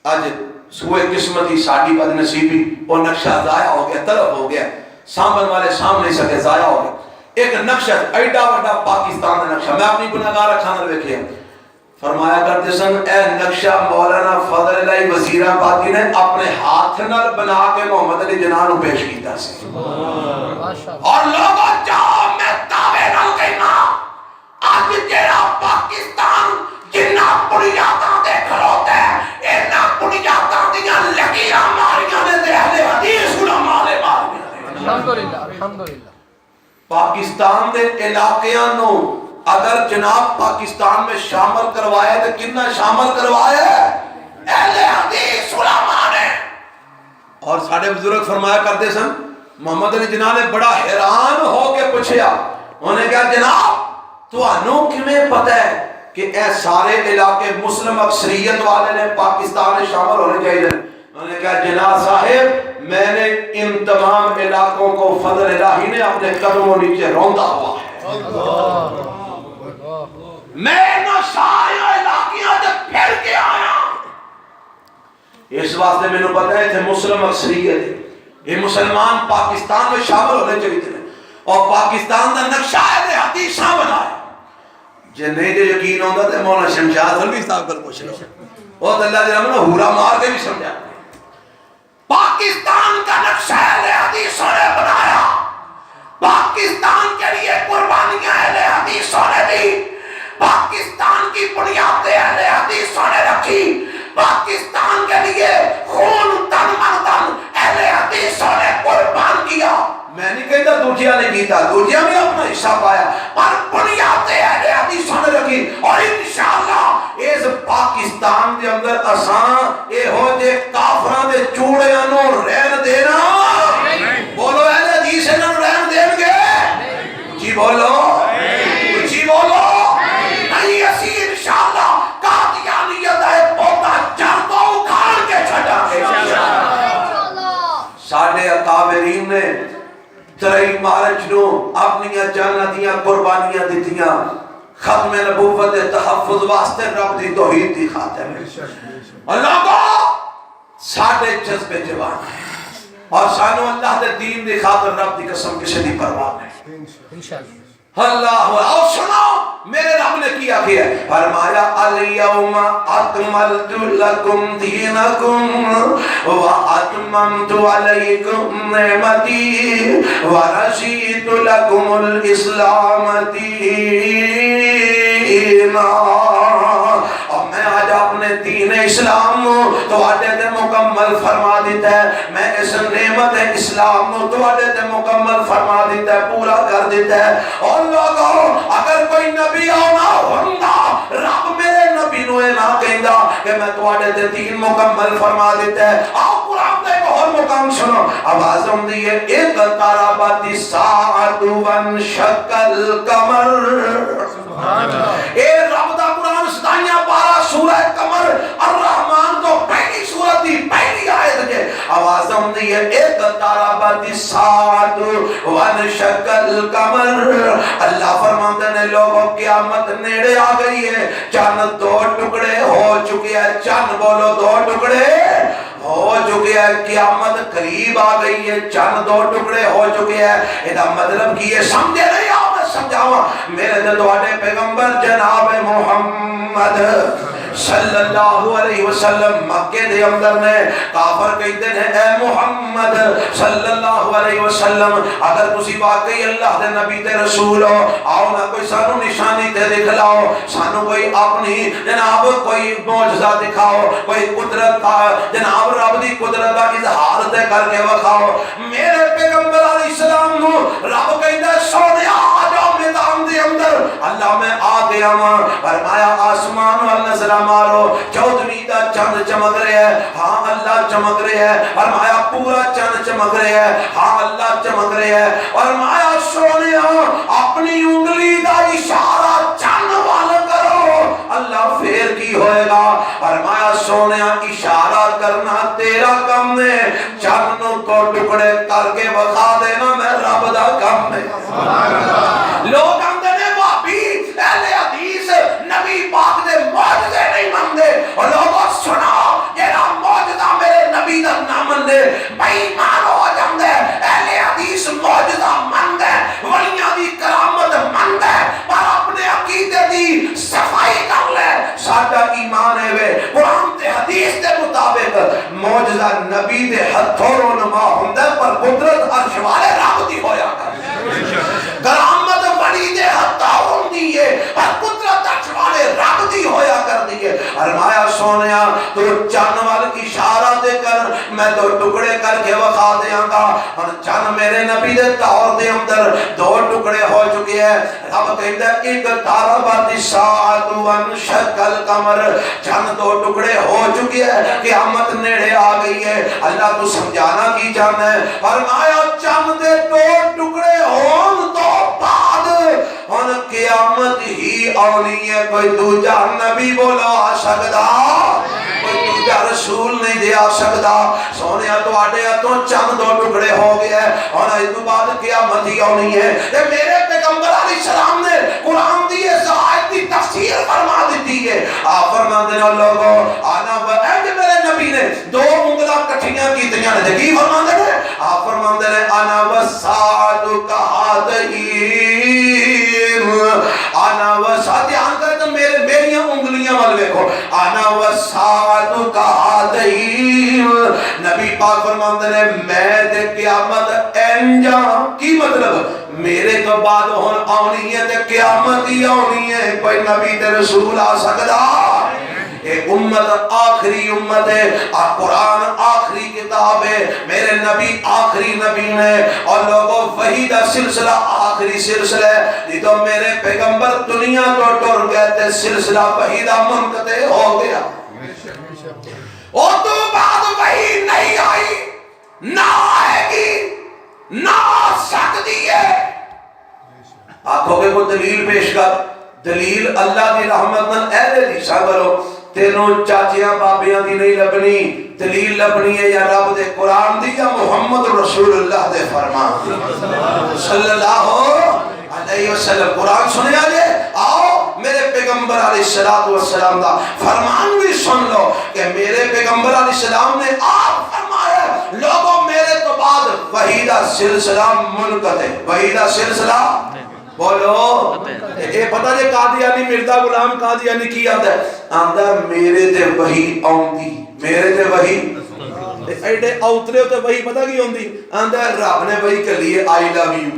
آج سوئے قسمتی ساڑی بد نصیبی وہ نقشہ ضائع ہو گیا طرف ہو گیا سامن والے سامنے سکے ضائع ہو گیا. ایک نقشہ ایڈا وڈا پاکستان کا نقشہ میں اپنی گناہگار کھانا ویکھیا فرمایا کرتے سن اے نقشہ مولانا فضل الہی وزیرآبادی نے اپنے ہاتھ نال بنا کے محمد علی جناح نو پیش کیتا سی. اور لوگوں جاؤ میں دعوے نال کہنا اج جڑا پاکستان جنہ بنیاداں تے کھلوتا ہے انہاں بنیاداں دیاں لکیراں ماریاں نے تے اہل حدیث علماء نے ماریاں. الحمدللہ الحمدللہ. پاکستان دے علاقیاں نو اگر جناب پاکستان میں شامل کروایا تو کتنا شامل کروایا ہے اہل حدیث علماء نے. اور ساڈے بزرگ فرمایا کرتے سن محمد علی جناح نے بڑا حیران ہو کے پوچھیا انہوں نے کہا جناب تانوں کیویں پتہ ہے کہ اے سارے علاقے مسلم اکثریت والے نے پاکستان میں شامل ہونے چاہیے؟ انہوں نے کہا جناب صاحب میں نے ان تمام علاقوں کو فضل الہی نے اپنے قدموں نیچے روندا ہوا ہے. میں نہ سارے علاقیاں تے پھر کے آیا اس واسطے میں نے پتا ہے کہ مسلم اکثریت ہے یہ مسلمان پاکستان میں شامل ہونے چاہیے تھے اور پاکستان دا نقشہ اہل حدیثاں بنایا. جے نہیں دے یقین ہوندا تے مولانا شمشاد حلوی صاحب کل پوچھ لو وہ اللہ دے رحمت ہورا مار کے بھی سمجھا. پاکستان کا نقشہ اہل حدیثوں نے بنایا. پاکستان کے لیے قربانیاں اہل حدیثوں نے دی. پاکستان کی بنیادیں اہل حدیثوں نے رکھی. پاکستان کے لیے خون تن من تن اہل حدیثوں نے قربان کیا. میں نہیں کہتا دوجیا نے کیتا دوجیا نے اپنا حصہ پایا پر بنیادیں اہل حدیثوں نے رکھی. اور انشاءاللہ اس پاکستان دے اندر اساں اے ہو جے کافراں دے چوڑیاں نو رہن دینا بولو اہل حدیث انہاں نو رہن دین گے جی بولو جی بولو نہیں اسی انشاءاللہ قادیانیت ہے پودا جڑ کو اکھاڑ کے چھڈا گے انشاءاللہ. ساڈے اکابرین نے 3 مارچ نو اپنی جاناں دیاں قربانیاں دتیاں ختم نبوت تحفظ واسطے رب دی توحید دی خاطر. اللہ کو ساڈے جذبے جوان ہے اور سانو اللہ دے دین دی خاطر رب دی قسم کسی دی پرواہ نہیں انشاءاللہ. اللہ اور سنو میرے رب نے کیا فرمایا الیوم اکملت لکم دینکم واتممت علیکم نعمتی ورضیت لکم الاسلام دینا. اور میں آج اپنے دین اسلام تو آڈے دے مکمل فرما دیتا ہے. میں اس نعمت اسلام تو آڈے دے مکمل فرما دیتا ہے پورا کر دیتا ہے. اور لوگوں اگر کوئی نبی آنا ہوندہ رب میرے نبی نوے نہ کہندہ کہ میں تو آڈے دے دین مکمل فرما دیتا ہے. آؤ قرآن دے کو اور مقام سنو آوازم دیئے اقتربت الساعۃ وانشق القمر. اے رب دا قرآن ستائیاں 12 سورہ قمر الرحمن تو پہلی سورت دی پہلی آیت ہے. آوازم دیئے اقتربت اقتربت الساعۃ وانشق القمر. اللہ فرماتے ہیں لوگوں قیامت نیڑے آ گئی ہے, چاند دو ٹکڑے ہو چکے ہیں. چاند بولو دو ٹکڑے ہو چکے ہیں. قیامت قریب آ گئی ہے, چاند دو ٹکڑے ہو چکے ہیں. یہ مطلب کی یہ سمجھے نہیں آؤ میں سمجھاواں. میرے تے تواڈے پیغمبر جناب محمد صلی اللہ علیہ وسلم مکے دے اندر نے کافر کہتے ہیں اے محمد صلی اللہ علیہ وسلم اگر تسی واقعی اللہ دے نبی تے رسول ہو, آؤ نہ کوئی سانو نشانی تے دکھلاؤ, سانو کوئی اپنی جناب کوئی معجزہ دکھاؤ, کوئی قدرت کا جناب رب دی قدرت کا اظہار تے کر کے بتاؤ. میرے پیغمبر علیہ السلام نو رب کہندا سونیا آ جاؤ میدان دے اندر. اللہ میں آ گیا ہاں. فرمایا آسمان وال نظر مارو, 14ویں دا چاند چمک رہا ہے. ہاں اللہ چمک رہا ہے. فرمایا پورا چاند چمک رہا ہے. ہاں اللہ چمک رہا ہے. فرمایا سونیا اپنی انگلی دا اشارہ چاند وال کرو, اللہ پھر کی ہوئے گا. فرمایا سونیا اشارہ کرنا تیرا کم ہے, چاند نو تو ٹکڑے کر کے بتا دینا میں رب دا کم ہے. لوگ آندے نے بھابی اہل حدیث نبی پاک دے معجزے نہیں مندے, اور لوگوں سنا جیڑا معجزہ میرے نبی دا نہ مندے بے ایمان ہو جاندے. اہل حدیث معجزہ مند ہے, ولیاں دی کرامت مند ہے, پر اپنے عقیدے دی صفائی کر لے. ساڈا ایمان ہے وے قرآن تے حدیث دے مطابق معجزہ نبی دے ہتھوں رونما ہوندا, پر قدرت عرش والے رب دی ہویا کر. کرامت ولی دے ہتھوں ہوندی ہے, پر قدرت عرش والے رب دی ہویا کر دی ہے. فرمایا سونیا تو چن وال اشارہ دے کر, میں تو ٹکڑے کر کے وقا دیاں گا. اور چن میرے نبی دے دور دے اندر دو ٹکڑے ہو چکے ہیں. رب کہندا اقتربت الساعۃ وانشق القمر, چن دو ٹکڑے ہو چکے ہیں, قیامت نیڑے آ گئی ہے. اللہ تو سمجھانا کی چاہتا ہے. فرمایا چن دے دو ٹکڑے ہون تو بعد ہن قیامت ہی آنی ہے. کوئی دوجا نبی بولو آ سکدا, کوئی دوجا رسول نہیں دے آ سکدا. سونیا تواڈے ہتھوں چند دو ٹکڑے ہو گئے ہیں, اور اس تو بعد قیامت ہی آنی ہے. تے میرے پیغمبر علیہ السلام نے قرآن دی اس آیت دی تفسیر فرما دیتی ہے. آپ فرماندے ہیں لوگوں آنا و اے میرے نبی نے دو انگلاں کٹھیاں کیتیاں نے, کی فرماندے ہیں؟ آپ فرماندے ہیں انا وسعد کہاتین, انا وسعد دھیان کر تو میریاں انگلیاں وال دیکھو, انا وسعد کہاتین. نبی پاک فرماندے ہیں میں تے قیامت انجا, کی مطلب میرے تو بعد ہن آنی ہے تے قیامت ہی آنی ہے. کوئی نبی تے رسول آ سکدا؟ اے امت آخری امت ہے, قرآن آخری کتاب ہے, میرے نبی آخری نبی نے, اور لوگوں وحی دا سلسلہ آخری سلسلہ ہے. یہ تو میرے پیغمبر دنیا تو ٹر گئے تے سلسلہ وحی دا منقطع ہو گیا. اور تو بعد وحی نہیں آئی, نہ آئے گی, نہ آ سکتی ہے. آنکھوں کے کو دلیل پیش کر, دلیل اللہ دی رحمت نال اہل حدیث کرو. تینوں چاچیاں بابیاں دی نہیں لبنی, دلیل لبنی ہے یا رب دے قرآن دی یا محمد رسول اللہ دے فرمان دی صلی اللہ علیہ وسلم. قرآن سنے آجے, آؤ میرے پیغمبر علیہ السلام دا فرمان بھی سن لو کہ میرے پیغمبر علیہ السلام نے آپ فرمایا لوگوں میرے تو بعد وحی دا سلسلہ منقطع. وحی دا سلسلہ بولو اے پتہ جے قادیانی مرزا غلام قادیانی کی آتا ہے, آندہ میرے تے وحی آندی, میرے تے وحی ایڈے اوترے تے وحی پتہ کی آندی, آندہ رب نے وحی کر لیے آئی لو یو.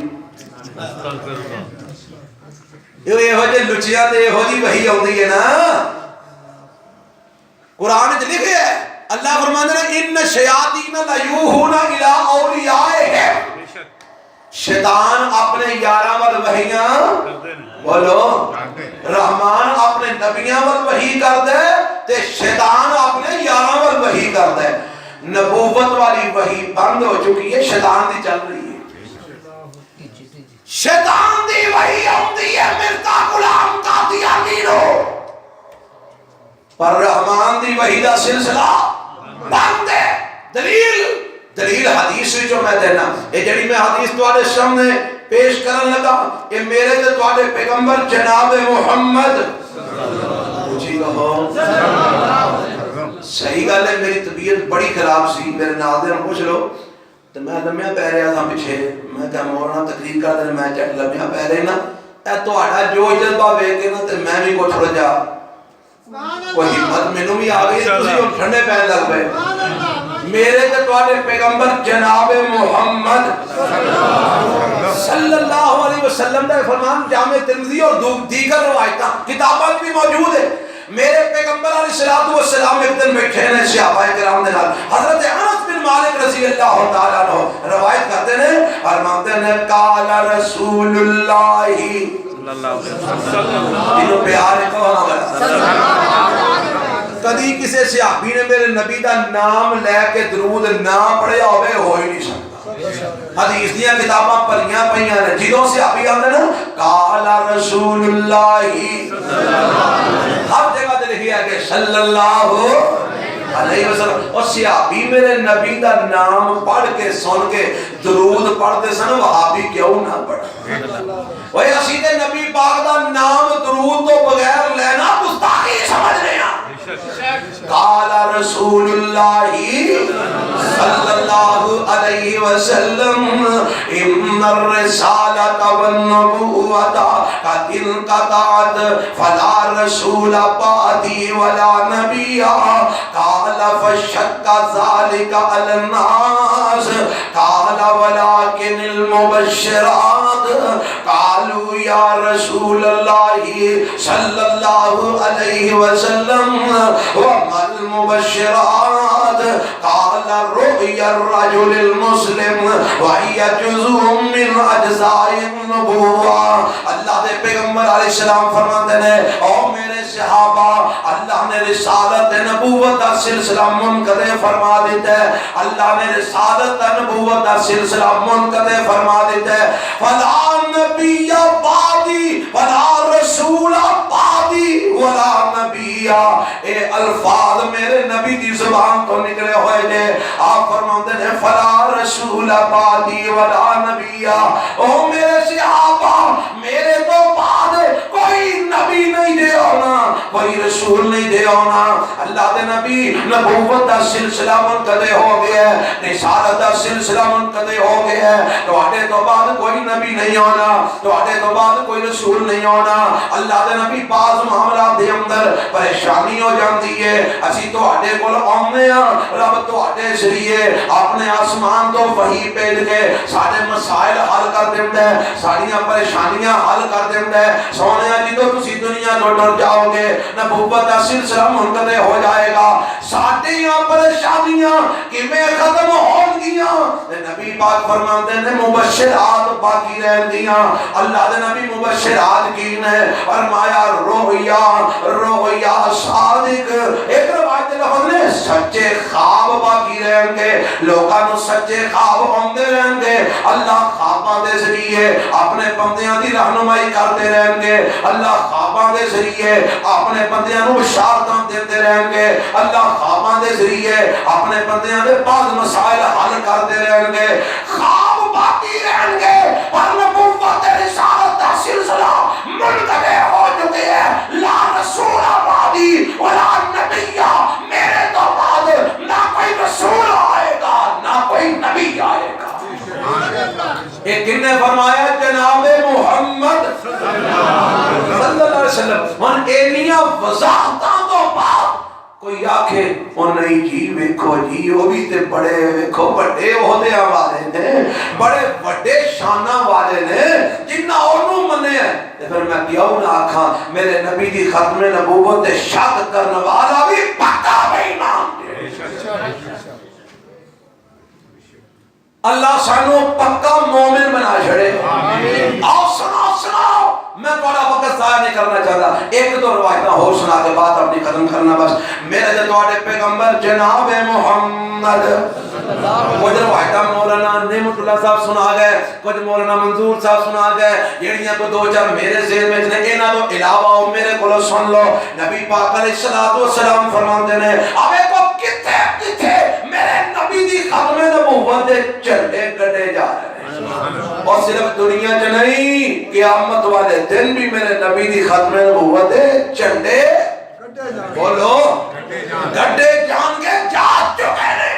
یہ ہو جے لچیا تے ہو جی وحی آندی ہے نا. قرآن وچ لکھے ہے اللہ فرماندے نے ان شیاطین لیوحون الی اولیاءہم, شیطان اپنے یاراں وال وحیاں بولو, رحمان اپنے نبیاں وال وحی کردا ہے تے شیطان اپنے یاراں وال وحی کردا ہے. نبوت والی وحی بند ہو چکی ہے, شیطان دی چل رہی ہے. شیطان دی وحی آندی ہے مرزا غلام قادیانی نو, پر رحمان دی وحی دا سلسلہ بند ہے. دلیل دلیل حدیث جو میں دینا یہ جڑی میں حدیث تواڈے سامنے پیش کرن لگا یہ میرے تے تواڈے پیغمبر جناب محمد اونچی کہو صحیح گل ہے میری طبیعت بڑی خراب سی میرے نال دے پوچھ لو تو میں لمیا پی رہا تھا پیچھے میں کہ مولانا تقریر کر دے میں چٹ لمیا پی رہا نا اے تہاڈا جو جذبہ ویکھ کے نا تے میں بھی کچھ تھوڑا جا کوئی ہمت مینوں بھی آ گئی تسی ہن ٹھنڈے پین لگ پئے میرے تے تواڈے پیغمبر جناب محمد صلی اللہ علیہ وسلم دا فرمان جامع ترمذی اور دیگر روایتاں کتاباں بھی موجود ہے میرے پیغمبر علیہ السلام ایک دن بیٹھے ہیں صحابہ کرام دے نال حضرت انس بن مالک رضی اللہ تعالی عنہ روایت کرتے ہیں فرماتے ہیں قال رسول اللہ صلی اللہ علیہ وسلم جنوں پیار کہو کدی کسی صحابی نے میرے نبی دا نام لے کے درود نہ پڑھیا ہوئے ہو ہی نہیں سکتا حدیث دیاں کتاباں پڑھیاں پئیاں نے جدوں صحابی آندے نا قال رسول اللہ ہر جگہ تے لکھیا ہے کہ صلی اللہ علیہ وسلم اور صحابی میرے نبی دا نام پڑھ کے سن کے درود پڑھتے سن وہابی کیوں نہ پڑھ وہ اسی تے نبی پاک دا نام درود تو بغیر لینا گستاخی سمجھ رہے ہیں قال رسول اللہ صلی اللہ علیہ وسلم ان الرسالة والنبوة قد انقطعت فلا رسول بعدي ولا نبي قال فشك ذلك على الناس قال ولكن المبشرات قالوا يا رسول الله صلى الله عليه وسلم وما المبشرات قال رؤيا الرجل المسلم وهي جزء من اجزاء النبوة اللہ دے پیغمبر علیہ السلام فرماتے ہیں او میرے صحابہ اللہ نے رسالت نبوت کا سلسلہ منقطع فرما دیتا ہے اللہ نے رسالت نبوت کا سلسلہ منقطع فرما دیتا ہے فلا نبی بعدی ولا رسول بعدی ولا نبی اے الفاظ میرے نبی دی زبان تو نکلے ہوئے نے آپ فرماتے ہیں فلا رسول بعدی ولا نبی او میرے صحابہ میرے تو بعد کوئی نبی نہیں دے ہونا کوئی رسول نہیں دے ہونا اللہ دے نبی نبوت دا سلسلہ منقطع ہو گیا ہے رسالت دا سلسلہ منقطع ہو گیا ہے تواڈے تو بعد کوئی نبی نہیں ہونا تواڈے تو بعد کوئی رسول نہیں ہونا اللہ دے نبی بعض معاملات دے اندر پریشانی ہو جاندی ہے اسی تواڈے کول آوندے ہاں رب تواڈے ذریعے اپنے آسمان تو وحی بھیج کے سارے مسائل حل کر دیندا ہے ساریاں پریشانیاں حل کر دیندا ہے سونیا جدوں تسی دنیا تو ڈر جاؤ گے نبوت دا سلسلہ منقطع ہو جائے گا ساڈیاں پریشانیاں کیویں ختم ہون گیاں نبی پاک فرماندے نے مبشرات باقی رہن گیاں اللہ دے نبی مبشرات کی نے فرمایا رویا صادق ایک روایت لفظ نے سچے خواب باقی رہن گے لوکاں نو سچے خواب آندے رہن گے اللہ خواباں دے ذریعے اپنے بندیاں دی رہنمائی کرتے رہن گے اللہ خواباں دے ذریعے اپنے بندیاں نو بشارتاں دیندے رہن گے اللہ خواباں دے ذریعے اپنے بندیاں دے بعض مسائل حل کرتے رہن گے خواب باقی رہن گے پر نبوت رسالت دا سلسلہ منقطع ہو چکے ہیں لا رسول بعدی ولا نبی میرے تو بعد نہ کوئی رسول آئے گا نہ کوئی نبی آئے گا ایک کن نے فرمایا جناب محمد صلی اللہ علیہ وسلم ان اینیاں وضاحتاں تو بعد کوئی آکھے وہ نہیں جی ویکھو جی وہ بھی تے بڑے ویکھو بڑے عہدیاں والے نے بڑے بڑے شاناں والے نے جنہ انہوں منے ہیں پھر میں کیوں نہ آکھاں میرے نبی دی ختم نبوت شک کرنے والا بھی پکا بے ایمان دے اللہ سانو پکا مومن بنا چھڑے آؤ سناؤ میں تھوڑا وقت ضائع نہیں کرنا چاہتا ایک دو روایتاں ہو سنا کے بعد اپنی ختم کرنا بس میرے جو تواڈے پیغمبر جناب محمد کچھ روایتاں مولانا نعمت اللہ صاحب سنا گئے کچھ مولانا منظور صاحب سنا گئے جڑیاں کو دو چار میرے ذہن میں نے انہاں تو علاوہ میرے کولو سن لو نبی پاک علیہ الصلوۃ والسلام فرماتے ہیں اوے کو کتے میرے نبی دی ختم نبوت اور صرف دنیا چ نہیں قیامت والے دن بھی میرے نبی دی ختم نبوت جھنڈے بولو گڈے جان کے جا چکے نے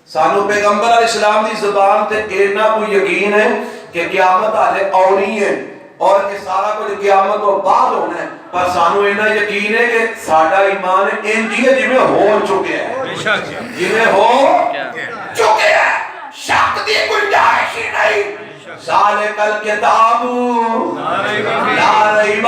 سانو پیغمبر علیہ السلام دی زبان تے اینا کو یقین ہے کہ قیامت آلے آنی ہے اور یہ سارا کچھ قیامت و بعد ہونا ہے پر سانو اینا یقین ہے کہ ساڈا ایمان انجی ہے جی میں ہو چکے ہیں جی میں ہو چکے ہیں شک دی گنجائش ہی نہیں ذالک الکتاب لا ریب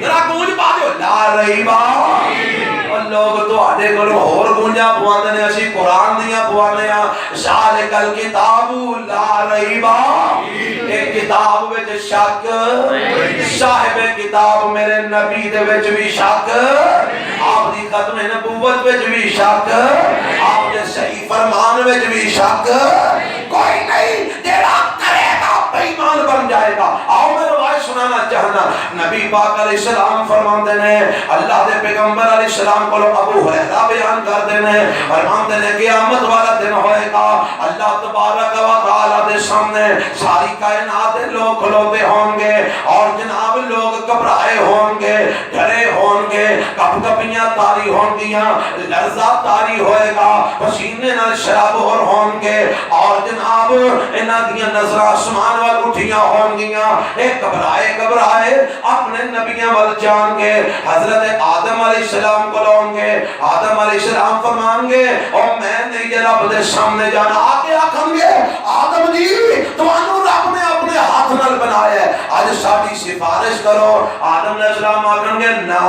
ذرا گونج پا دیو لا ریب اور لوگ تو آدھے کرو اور گونجا پواندے نے اسی قرآن دیا پواندے ہیں ذالک الکتاب لا ریب ایک کتاب وچ شک صاحب کتاب میرے نبی دے وچ بھی شک آپ دی ختم نبوت وچ بھی شک آپ دے صحیح فرمان وچ بھی شک کوئی نہیں جیڑا کرے گا ایمان بن جائے گا آؤ میں روایت سنانا چاہنا نبی پاک علیہ السلام فرماندے نے اللہ دے پیغمبر علیہ السلام کو ابو ہریرہ بیان کر دینے فرماندے نے قیامت والا دن ہوئے گا اللہ تبارک و تعالی دے سامنے ساری کائنات لوگ کھلوتے ہوں گے اور جناب لوگ گھبرائے ہوں گے ڈرے ہوں گے کپ کپیاں تاری ہوں گیاں لرزہ تاری ہوئے گا پسینے نہ شرابور ہوں گے اور جناب انہاں دیاں نظر آسمان وال اٹھیاں ہوں گیاں ایک گھبرائے اپنے نبیاں وال جان گے حضرت آدم علیہ السلام کو لوں گے آدم علیہ السلام فرمان گے اور میں نہیں یہ رب دے سامنے جانا آکے آکھیں گے آدم جی توانو رب نے اپنے ہاتھ نال بنایا ہے آج ساڑی سفارش کرو آدم علیہ السلام آکھیں گے نا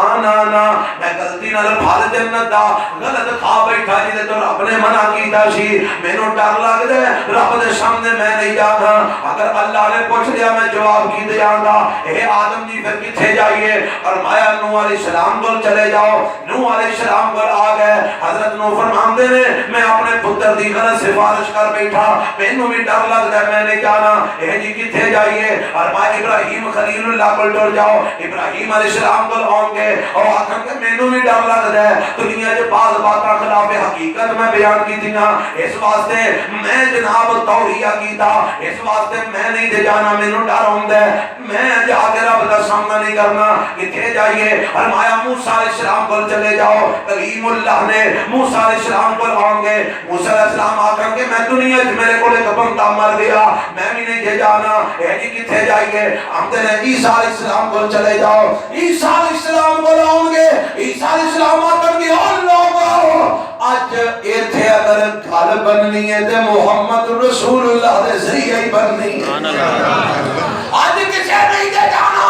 میں غلطی نال بھال جنت دا غلط کھا بیٹھا جی دے تو رب نے منع کیتا سی میں نو ڈر لگ دے رب دے سامنے میں نہیں جانا اگر اللہ نے پوچھ لیا میں جواب کی دے جاؤں گا اے آدم جی پھر کتھے جائیے فرمایا نوح علیہ السلام کو چلے جاؤ نوح علیہ السلام کو آ گئے حضرت نوح فرماندے نے میں اپنے پتر دی غلط سفارش کر بیٹھا میں نو بھی ڈر لگ دے میں نہیں جانا اے جی کتھے جائیے فرمایا ابراہیم خلیل اللہ کو ٹر جاؤ ابراہیم علیہ السلام کو آؤں گے اور آخر کہ میں نو بھی ڈر لگ دے دنیا جو بعض باتاں خلاف حقیقت میں بیان کی تھی نا اس واسطے میں جناب توحیہ کیتا اس واسطے میں نہیں دے جانا میں نو ڈر ہوں دے میں جا کے رب دا سامنا نہیں کرنا کتھے جائیے فرمایا موسیٰ علیہ السلام کو چلے جاؤ کلیم اللہ نے موسیٰ علیہ السلام کو آؤں گے موسیٰ علیہ السلام آکھیں کہ میں دنیا جو میرے کو لے بندہ مر گیا میں بھی نہیں دے جانا اے جی کتھے جائیے ہم دے نے عیسیٰ علیہ السلام کو چلے جاؤ عیسیٰ علیہ السلام کو آؤں گے عیسیٰ علیہ السلام آکھیں گے اور لوگوں آج ایتھے اگر گھال بننی ہے تے محمد رسول اللہ دے ذریعہ ہی بننی آج کسے نہیں دے جانا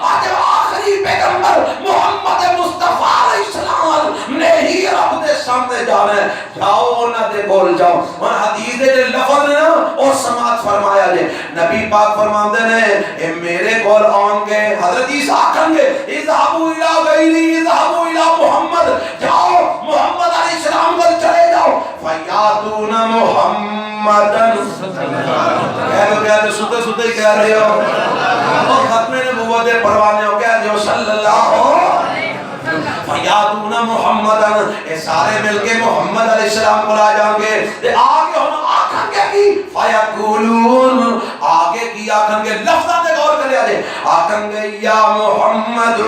آج آخری پیغمبر محمد مصطفیٰ علیہ السلام نے ہی رب دے سامنے جانا ہے جاؤ نہ دے بول جاؤ اور حدیث دے لفظ نا اور سماعت فرمایا جے نبی پاک فرماندے نے اے میرے کول آن گے حضرت عیسیٰ آکھیں گے اذهبوا الى غیری اذهبوا الى محمد جاؤ محمد علیہ السلام کو چلے جاؤ فیاتون محمدن کہہ لو کہہ دے سوتے سوتے ہی کہہ رہے ہو اور ختم نبوت پروانے ہو کہہ دے صلی اللہ فیاتون محمدن اے سارے مل کے محمد علیہ السلام کو لا جائیں گے تے آگے ہم آکھیں گے کی فیقولون آگے کی آکھیں گے لفظہ تے غور کرے آجے آکھیں گے یا محمد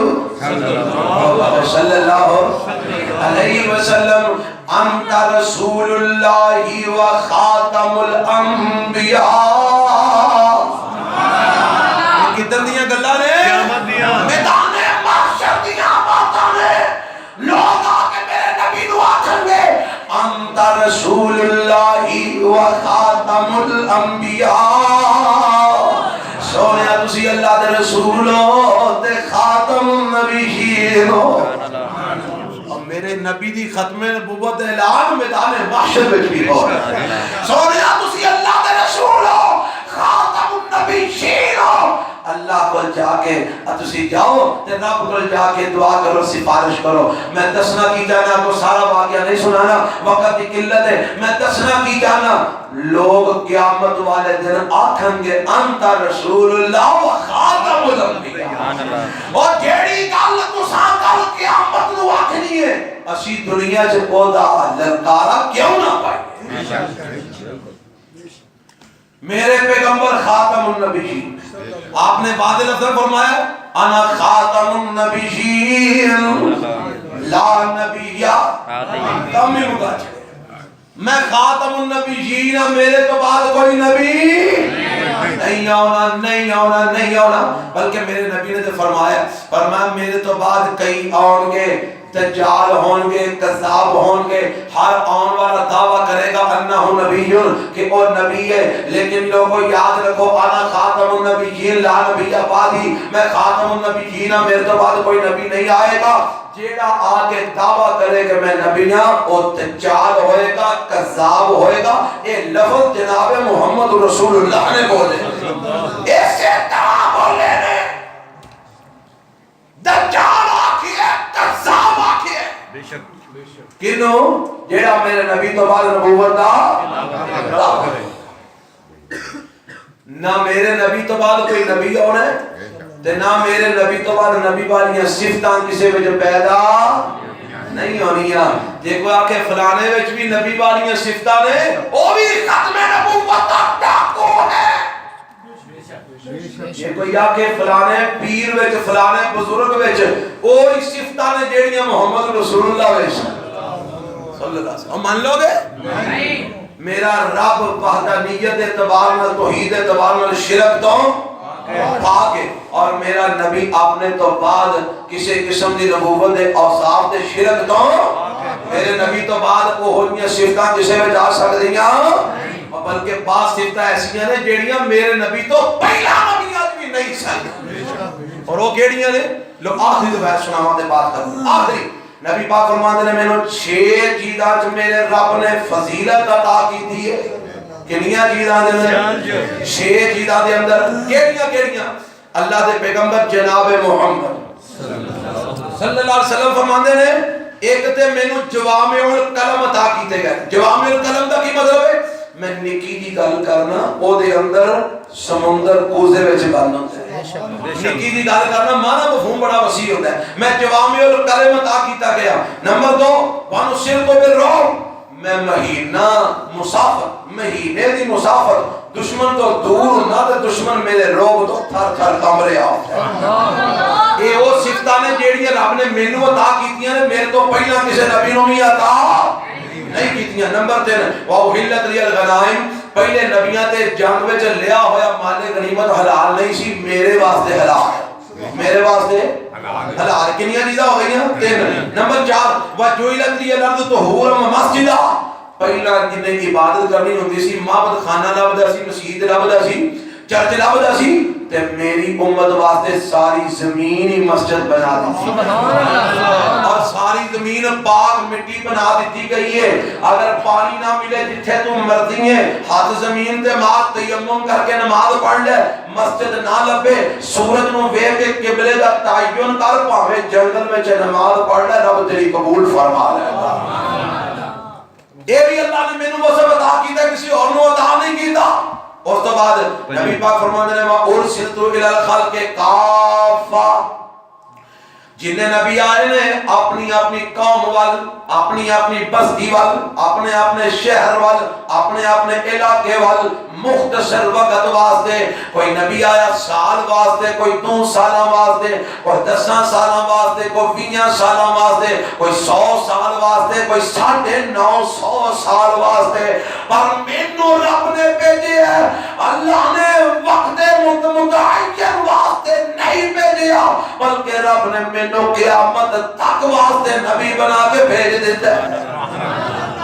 صلی اللہ علیہ وسلم انت رسول اللہ و خاتم الانبیاء کتن دیاں گلہ نے میدان محشر دیاں باتاں نے لوگ آکے میرے نبی نو آکھیں گے انت رسول اللہ و خاتم الانبیاء سونیا تسی اللہ دے رسول ہو تے خاتم النبیین ہو میرے نبی دی ختم نبوت اعلان میدان محشر وچ بھی ہو سونیا تسی اللہ دے رسول ہو خاتم النبیین ہو اللہ کو جا کے تسی جاؤ تے رب کو جا کے دعا کرو سفارش کرو میں دسنا کی جانا کو سارا واقعہ نہیں سنانا وقت کی قلت ہے میں دسنا کی جانا لوگ قیامت والے دن آکھیں گے انت رسول اللہ و خاتم الانبیاء اور جیڑی گل تساں کل قیامت نو آکھنی ہے اسی دنیا سے پودا للکارا کیوں نہ پائے میرے پیغمبر خاتم النبیین. آپ نے بعد لفظ فرمایا انا خاتم النبیین لا نبی کم ہی مکا چھڑے میں خاتم النبیین میرے تو بعد کوئی نبی نہیں آنا بلکہ میرے نبی نے تو فرمایا میرے تو بعد کئی آن گے دجال ہون گے کذاب ہون گے ہر آن والا دعویٰ کرے گا انہو نبیون کہ وہ نبی ہے لیکن لوگوں یاد رکھو انا خاتم النبیین لا نبی بعدی میں خاتم النبیین میرے تو بعد کوئی نبی نہیں آئے گا. جیڑا آگے دعویٰ کرے کہ میں نبی ہاں وہ دجال ہوئے گا کذاب ہوئے گا. یہ لفظ جناب محمد رسول اللہ نے بولے ایسے طرح بولے نے دجال آکھی ہے کذاب آکھی ہے کنو جیڑا میرے نبی تو بعد نبوت دا نہ میرے نبی تو بعد کوئی نبی ہونا ہے تے نہ میرے نبی تو بعد نبی والیاں صفتاں کسی وچ پیدا نہیں ہونی. دیکھو آ کے فلانے وچ بھی نبی والیاں صفتاں نے وہ بھی ختم نبوت دا ڈاکو ہے. یہ کوئی آ کے فلانے پیر وچ فلانے بزرگ وچ وہی صفتاں نے جیڑیاں محمد رسول اللہ وچ صلی اللہ علیہ وسلم مان لو گے نہیں. میرا رب وحدانیت اعتبار نال توحید اعتبار نال شرک تو پاک ہے اور میرا نبی اپنے تو بعد کسی قسم دی نبوت دے اوصاف دے شرک تو میرے نبی تو بعد وہ ہوئیاں صفتاں کسے میں جا سکدیاں بلکہ بعض صفتاں ایسیاں نے جیڑیاں میرے نبی تو پہلا نبی آج بھی نہیں سن. اور وہ کیڑیاں نے لوگ آخری دوبارہ سناواں دے بات کریں. آخری نبی پاک فرماتے نے میں نے 6 چیزاں چ میرے رب نے فضیلت عطا کی دی ہے. کنیاں چیزاں دے اندر 6 چیزاں دے اندر کیڑیاں اللہ دے پیغمبر جناب محمد صلی اللہ علیہ وسلم فرماندے نے ایک تے مینوں جوامع الکلم عطا کیتے گئے. جوامع الکلم دا کی مطلب ہے میں نکی دی گل کرنا او دے اندر سمندر کوزے وچ گل ہوندا ہے. نکی دی گل کرنا معنی مفہوم بڑا وسیع ہوندا ہے. میں جوامع الکلم عطا کیتا گیا. نمبر 2 وانصرت بالرعب میں مہینہ مسافر مہینے دی مسافر دشمن تو دور نہ تے دشمن میرے روب تو تھر تھر کمرے آ. اے او صفتاں نے جیڑیاں رب نے مینوں عطا کیتیاں نے میرے تو پہلا کسے نبی نوں نہیں عطا نہیں کیتیاں. نمبر 3 واحلت لی الغنائم پہلے نبیاں تے جنگ وچ لیا ہویا مال غنیمت حلال نہیں سی میرے واسطے حلال ہے. میرے واسطے حلال کنیاں چیزاں ہو گئیاں 3. نمبر 4 وجوئلت لی الارض طہورا ومسجدا پہلا جن عبادت کرنی ہوندی سی معبد خانہ لبدا سی مسجد لبدا سی چرچ لبدا سی تے میری امت واسطے ساری زمین ہی مسجد بنا دی اور ساری زمین پاک مٹی بنا دیتی گئی ہے. اگر پانی نہ ملے جتھے تو مرضی ہے ہاتھ زمین تے مار تیمم کر کے نماز پڑھ لے. مسجد نہ لبے سورج نو ویکھ کے قبلے دا تعین کر پاوے جنگل وچ نماز پڑھ لے رب تیری قبول فرما لے گا. اے بھی اللہ نے مینوں وصف عطا کیتا کسی اور نو عطا نہیں کیتا. اس تو بعد نبی پاک فرماتے ہیں وَأُرْسِلْتُ إِلَى الْخَلْقِ كَافَّةً جنہیں نبی آئے نے اپنی اپنی قوم وال اپنی اپنی بستی وال اپنے اپنے شہر وال اپنے اپنے علاقے وال مختصر وقت واسطے. کوئی نبی آیا سال واسطے کوئی 2 سالاں واسطے کوئی 10 سالاں واسطے کوئی 20 سالاں واسطے کوئی 100 سال واسطے کوئی 950 سال واسطے. پر مینوں رب نے بھیجے ہے اللہ نے وقت متعین واسطے نہیں بھیجا بلکہ رب نے مینوں قیامت تک واسطے نبی بنا کے بھیج دیتا ہے.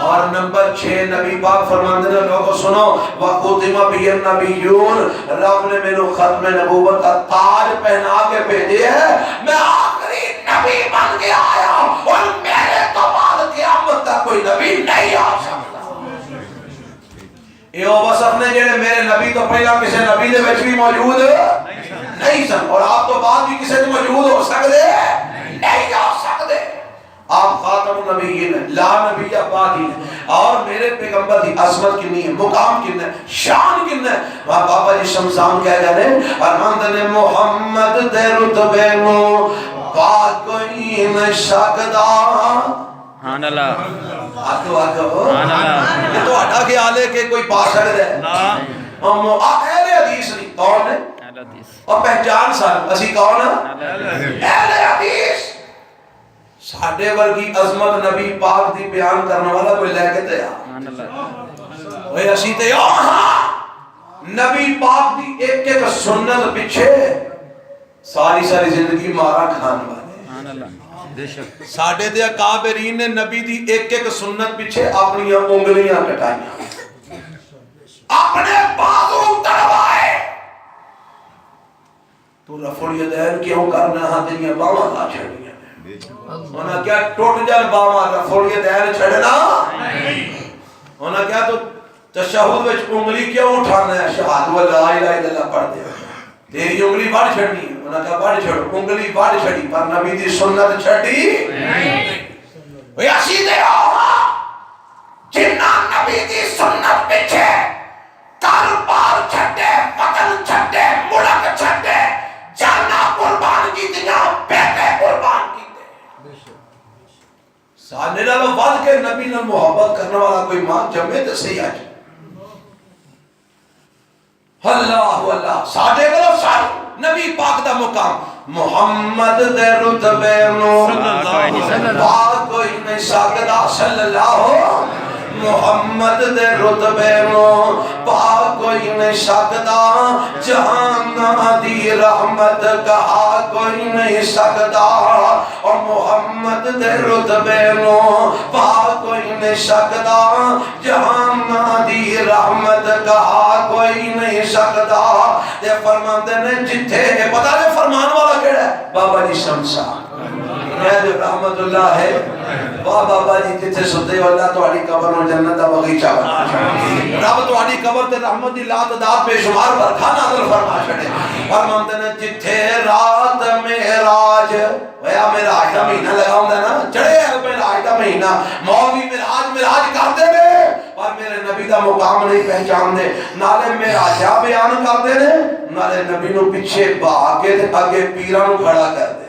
اور نمبر 6 نبی پاک فرماتے ہیں لوگوں سنو وَخُتِمَ بِهِ النَّبِيُّونَ رب نے میرے ختم نبوت کا تاج پہنا کے بھیجے ہے. میں آخری نبی بن کے آیا اور میرے تو بعد قیامت تک کوئی نبی نہیں آ سکتا. یہ وصف نے جڑے میرے نبی تو پہلا کسی نبی دے وچ بھی موجود نہیں سن اور آپ تو بعد بھی کسی سے موجود ہو سکتے نہیں آ سکتے. آپ خاتم النبیین لا نبی بعدی ہیں اور میرے پیغمبر دی عظمت کنی ہے مقام کن ہے شان کن ہے. بابا جی شمسان کہہ گئے ہیں فرماند نے محمد دے رتبے نو پاک کوئی نہ سکدا. سبحان اللہ آکھو کہ تو اٹھا خیال ہے کہ کوئی پا سکدا ہے. اہل حدیث نہیں کون ہے اور پہچان سان اسی کون ہے اہل حدیث ساڈے ورگی عظمت نبی پاک دی بیان کرنے والا کوئی لے کے تیار اوے اسی تے نبی پاک دی ایک ایک سنت پیچھے ساری زندگی مارا کھان والے ساڈے تے اکابرین نے نبی دی ایک ایک سنت پیچھے اپنی انگلیاں کٹائیاں اپنے بازو تڑوائے تو رفع الیدین کیوں کرنا ہے تیریاں باواں لا چھڑیاں انہاں کیا ٹوٹ جان باواں رفع الیدین چھڑنا انہاں کیا تو تشہد وچ انگلی کیوں اٹھانا ہے شہادت و لا الہ الا اللہ پڑھ دے تیری انگلی بڑھ چھڑنی ہے انہاں کہا بڑھ چھڑ انگلی بڑھ چھڑی پر نبی دی سنت چھڑی وہ اسی دے جنہ نبی دی سنت پیچھے کار بار چھڑے وطن چھڑے ملک چھڑے جانا قربان کی دنیا بیٹے قربان کی دے سانے نالوں ود کے نبی نال محبت کرنے والا کوئی ماں جمعے تے صحیح آج اللہ اللہ ساڑھے گلو سار نبی پاک دا مقام محمد دے رتبے نو پاک کوئی نہیں ساکدہ صلی اللہ محمد دے رتبے نو پاک کوئی نہیں سکدا جہاں دی رحمت کہا کوئی نہیں سکدا اور محمد دے رتبے نو پاک کوئی نہیں سکدا جہاں دی رحمت کہا کوئی نہیں سکدا تے فرماندے نے جتھے پتہ نہیں فرمان والا کیڑا ہے بابا جی شمشاد رحمت اللہ ہے واہ بابا جی جتھے ستے ہو اللہ تہاڈی قبر نو جنت دا باغیچہ بنا چھڑے رب تہاڈی قبر تے رحمت دی لا تعداد بے شمار برکھا نازل فرما چھڑے فرماندے نے جتھے رات معراج ہویا معراج دا مہینہ لگا ہوندا نا چڑھے معراج دا مہینہ مولوی معراج کردے نے پر میرے نبی دا مقام نہیں پہچاندے نالے معراجاں بیان کردے نے نالے نبی نو پیچھے بہا کے تے اگے پیراں نو کھڑا کر دے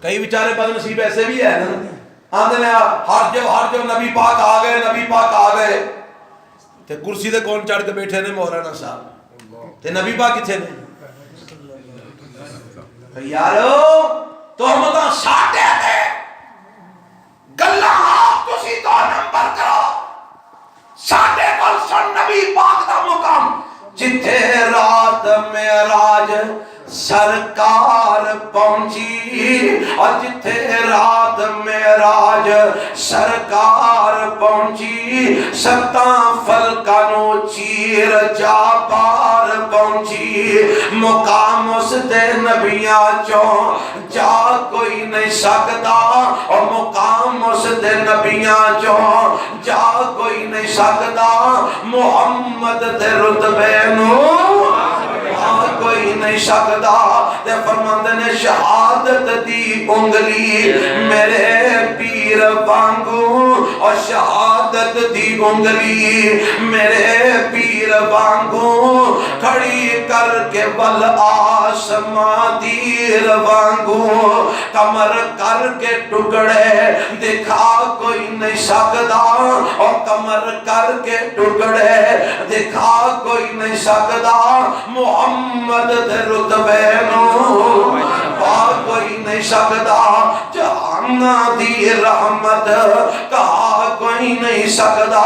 کئی بیچارے بد نصیب ایسے بھی ہے نا آندے نے ہر جو نبی پاک آ گئے تے کرسی دے کون چڑھ کے بیٹھے نے مولانا صاحب تے نبی پاک کتھے نے یارو تہمتاں ساڈے تے گلاں آپ تسی تو نمبر کرو ساڈے کول سن نبی پاک دا مقام جتھے رات معراج سرکار پہنچی اور جتھے رات معراج سرکار پہنچی ستاں فلکانو چیر جا پار پہنچی مقام اس دے نبیاں چوں جا کوئی نہیں سکتا اور مقام اس دے نبیاں چوں جا کوئی نہیں سکتا محمد دے رتبے نو کوئی نہیں سکتا تے فرماندے نے شہادت دی انگلی میرے پیر وانگو اور شہادت دی انگلی میرے پیر وانگو کھڑی کر کے ول آسمان تیر وانگو کمر کر کے ٹکڑے دکھا کوئی نہیں سکتا اور کمر کر کے ٹکڑے دکھا کوئی نہیں سکتا محمد دے رتبے نو پاک کوئی نہیں سکتا جہاں دی رحمت کہا کوئی نہیں سکتا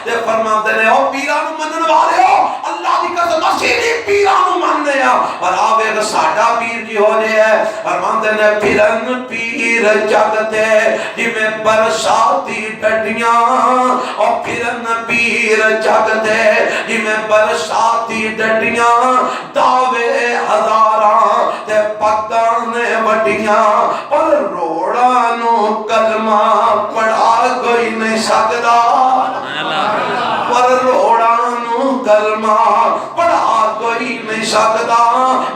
تے فرماتے نے او پیرانو منن والے ہو اللہ دی قسم اسی پیرانو مننے ہیں پر آوے ساڈا پیر کی ہو جائے ہے فرماتے نے پھرن پیر جگتے جی میں برساتی ڈڈیاں اور پھرن پیر جگتے جی میں برساتی ڈڈیاں دعوے ہزاراں تے پگانے وڈیاں پر روڑا نو کلمہ پڑھا کوئی نہیں سکتا پر روڑا نو کلمہ پڑھا کوئی نہیں سکتا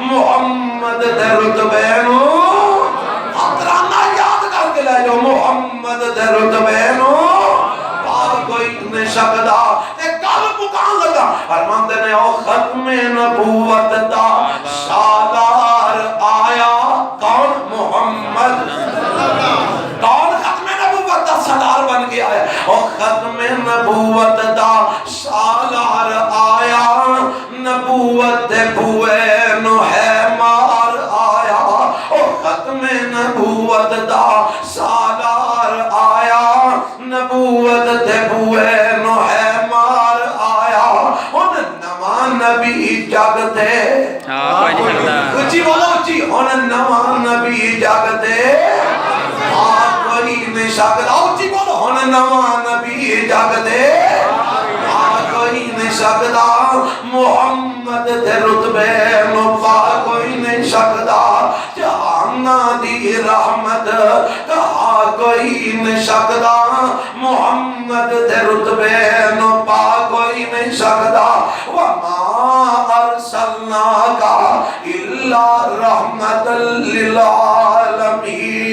محمد دے رتبے نو اترانا یاد کر کے لے جو محمد دے رتبے نو کوئی نہیں سکتا تے گل مکان لگا فرماندے نے او ختم نبوت دا سالار آیا کون محمد کون ختم نبوت دا سالار بن کے آیا او ختم نبوت دا سالار آیا نبوت دے بوئے نو ہے مار آیا او ختم نبوت دا سالار آیا نبوت دے بوئے نو ہے مار آیا ان نواں نبی جاگتے اچھی بولو اچھی ان نواں نبی جاگتے کوئی نہیں سکتا اچھی بولو ان نواں نبی جاگتے کوئی نہیں سکتا محمد دے رتبے نو پا کوئی نہیں سکتا جہانا دی رحمت کہا کوئی نہیں سکتا محمد دے رتبے نو پا کوئی نہیں سکتا وما ارسلناک الا رحمت للعالمین